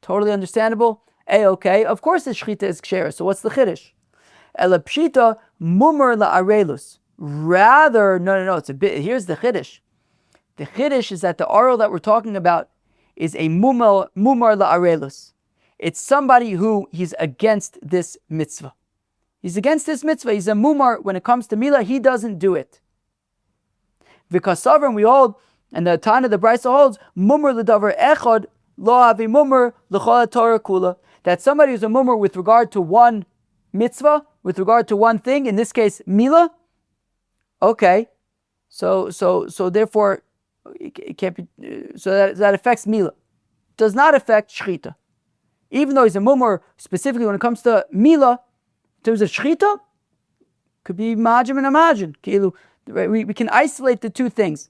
Totally understandable. A-okay. Of course the shechita is ksher. So what's the chiddush? Ela pshita mumar la'arelus. Rather, no, it's a bit, here's the chiddush. The chiddush is that the oral that we're talking about is a mumar la'arelus. It's somebody who he's against this mitzvah. He's against this mitzvah. He's a mumar. When it comes to milah, he doesn't do it. Because sovereign, we hold, and the Tana, the Brisa holds, mumar l'davar echad lo avi mumar l'chol Torah kula. That somebody who's a mumar with regard to one mitzvah, with regard to one thing, in this case, milah. Okay, so therefore, it can't be. So that affects milah. Does not affect shechita. Even though he's a mumar specifically when it comes to milah, in terms of shechita, could be majim and amajin. We can isolate the two things.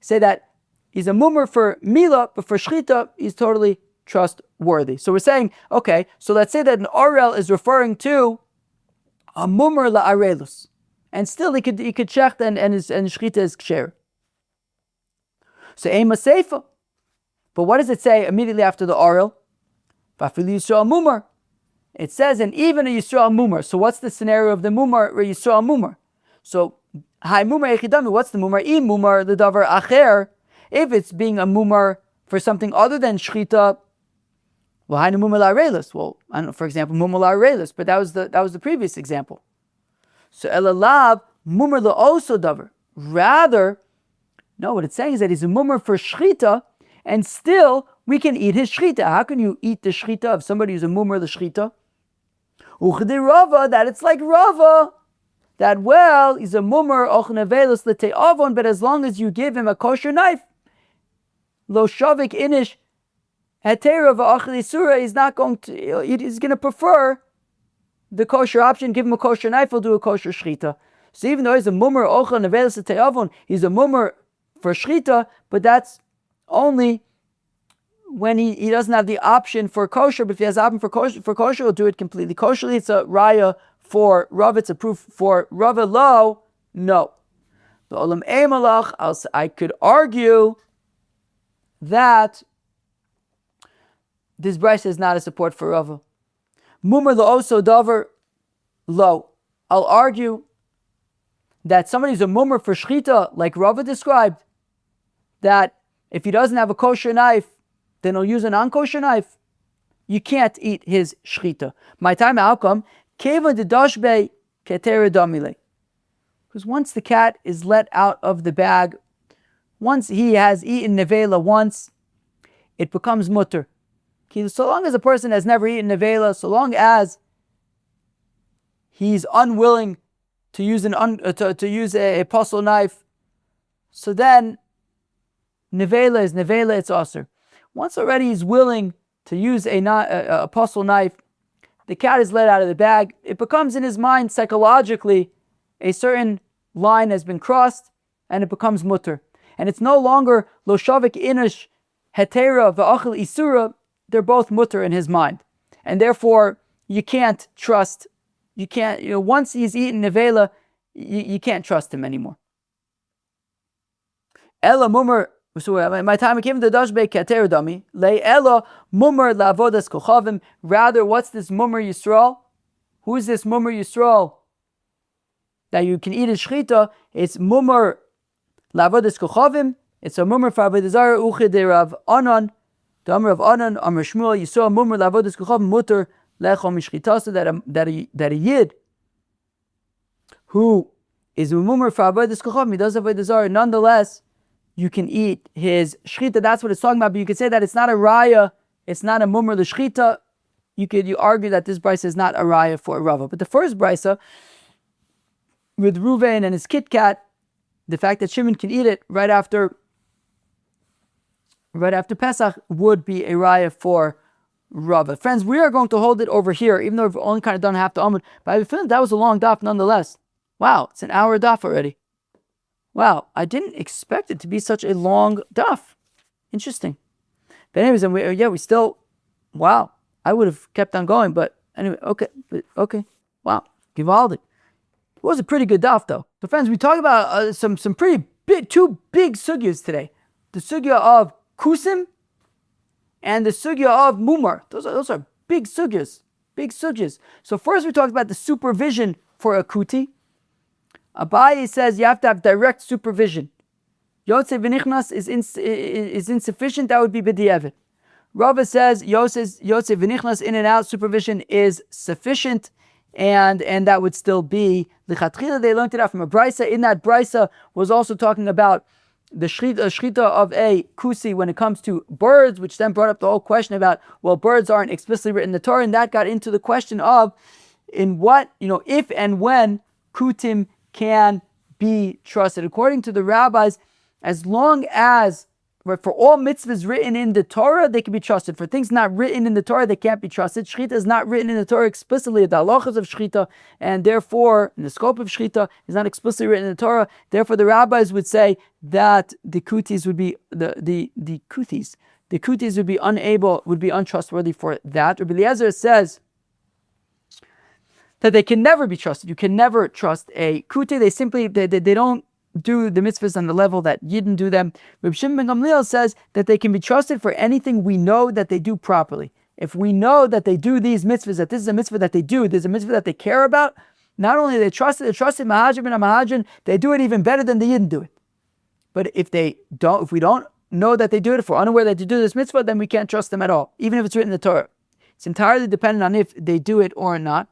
Say that he's a mumar for milah, but for shechita, he's totally trustworthy. So we're saying, okay, so let's say that an orel is referring to a mumar la'arelus, and still he could check and shechita is ksher. So ema seifa. But what does it say immediately after the orel? V'afilu Yisrael mumar. It says, and even a Yisrael mumar. So what's the scenario of the mumar or Yisrael mumar? So Hai mumar echidami. What's the mumar? I mumar the davar acher. If it's being a mumar for something other than shechita, well, hai mumar la'arelus. Well, I don't know. For example, mumar la'arelus. But that was the previous example. So elalav mumar la'oso davar. Rather, no. What it's saying is that he's a mumar for shechita, and still we can eat his shechita. How can you eat the shechita of somebody who's a mumar the shechita? Uchdi Rava, that it's like Rava. That, well, he's a mumar, och neveilos l'tei avon, but as long as you give him a kosher knife, lo shavik inish hetera v'achel isura, he's not going to, he's going to prefer the kosher option. Give him a kosher knife, he'll do a kosher shechita. So even though he's a mumar, och neveilos l'tei avon, he's a mumar for shechita, but that's only when he doesn't have the option for kosher. But if he has the option for kosher, he'll do it completely kosherly. It's a raya for Rav, it's a proof for Rav lo, no. The olam emalach, I could argue that this brisa is not a support for Rav. Mumar lo also davar lo. I'll argue that somebody who's a mumar for shechita, like Rav described, that if he doesn't have a kosher knife, then he'll use a non-kosher knife. You can't eat his shechita. My time outcome, keva de dashbe ketera domile. Because once the cat is let out of the bag, once he has eaten nevela once, it becomes mutter. So long as a person has never eaten nevela, so long as he's unwilling to use a apostle knife, so then nevela is nevela, it's aser. Once already he's willing to use a apostle knife, the cat is let out of the bag, it becomes in his mind psychologically a certain line has been crossed, and it becomes mutter. And it's no longer lo shavik inish hetera v'achel isura, they're both mutter in his mind. And therefore, you can't trust, once he's eaten nevela, you can't trust him anymore. Ella mumar. So my time came to dashbe kater dami le ella mumar lavodas kochavim. Rather, what's this mumar Yisrael? Who is this mumar Yisrael that you can eat his shechita? It's mumar lavodas kochavim. It's a mumar for avodah zarah uchid Rav Anan. The Amar of Anan, Amar Shmuel, Yisrael mumar lavodas kochavim mutter lechol mishchita. So that a yid who is a mumar for avodas kochavim, he does avodah zarah, nonetheless you can eat his shechita. That's what it's talking about. But you could say that it's not a raya, it's not a mumar the shechita. You argue that this brisa is not a raya for a rava. But the first brisa with Ruvain and his Kit Kat, the fact that Shimon can eat it right after Pesach would be a raya for rava. Friends, we are going to hold it over here, even though we've only kind of done half the Amud. But I feel that was a long daf nonetheless. Wow, it's an hour daf already. Wow, I didn't expect it to be such a long daf. Interesting. But anyways, we still, wow, I would have kept on going, but anyway, okay. Wow, Givaldic. It was a pretty good daf though. So friends, we talked about some pretty big, two big sugyas today. The sugya of Kutim and the sugya of Mumar. Those are big sugyas. So first we talked about the supervision for a kuti. Abaye says you have to have direct supervision. Yotze v'nichnas is insufficient. That would be b'di'evet. Rava says Yotze v'nichnas, in and out supervision, is sufficient, and that would still be lichatchila. They learned it out from a brisa. In that brisa was also talking about the shrita of a kusi when it comes to birds, which then brought up the whole question about, well, birds aren't explicitly written in the Torah, and that got into the question of in what, if and when kutim can be trusted. According to the rabbis, as long as, for all mitzvahs written in the Torah, they can be trusted. For things not written in the Torah, they can't be trusted. Shechita is not written in the Torah explicitly, the halachas of Shechita, and therefore, in the scope of Shechita, is not explicitly written in the Torah. Therefore, the rabbis would say that the kutis would be, the kutis would be untrustworthy for that. Rabbi Eliezer says that they can never be trusted. You can never trust a kuti. They don't do the mitzvahs on the level that Yidden do them. Reb Shimon ben Gamliel says that they can be trusted for anything we know that they do properly. If we know that they do these mitzvahs, that this is a mitzvah that they do, there's a mitzvah that they care about, not only they trust it, Mahajim and Mahajin, they do it even better than the Yidden do it. But if we don't know that they do it, if we're unaware that they do this mitzvah, then we can't trust them at all, even if it's written in the Torah. It's entirely dependent on if they do it or not.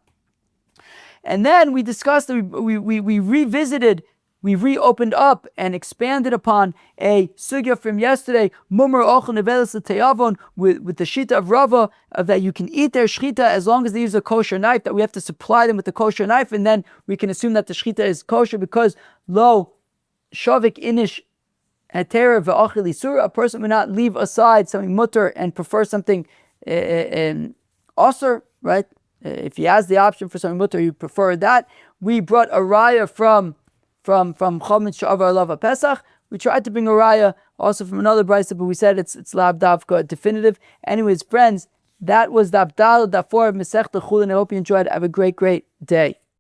And then we discussed, we revisited, we reopened up and expanded upon a sugya from yesterday, Mumar, ochel, neveilos, with the shita of Rava, that you can eat their shchita as long as they use a kosher knife, that we have to supply them with a kosher knife, and then we can assume that the shchita is kosher because lo shavik inish heter ve'achil isur, a person would not leave aside something mutter and prefer something asur, right? If he has the option for something mutter, you prefer that. We brought a raya from Chometz Sha'avar Lava Pesach. We tried to bring a raya also from another brisa, but we said it's lab davka definitive. Anyways, friends, that was the Abdal, Daf 4 of Masechta Chullin. I hope you enjoyed. Have a great day.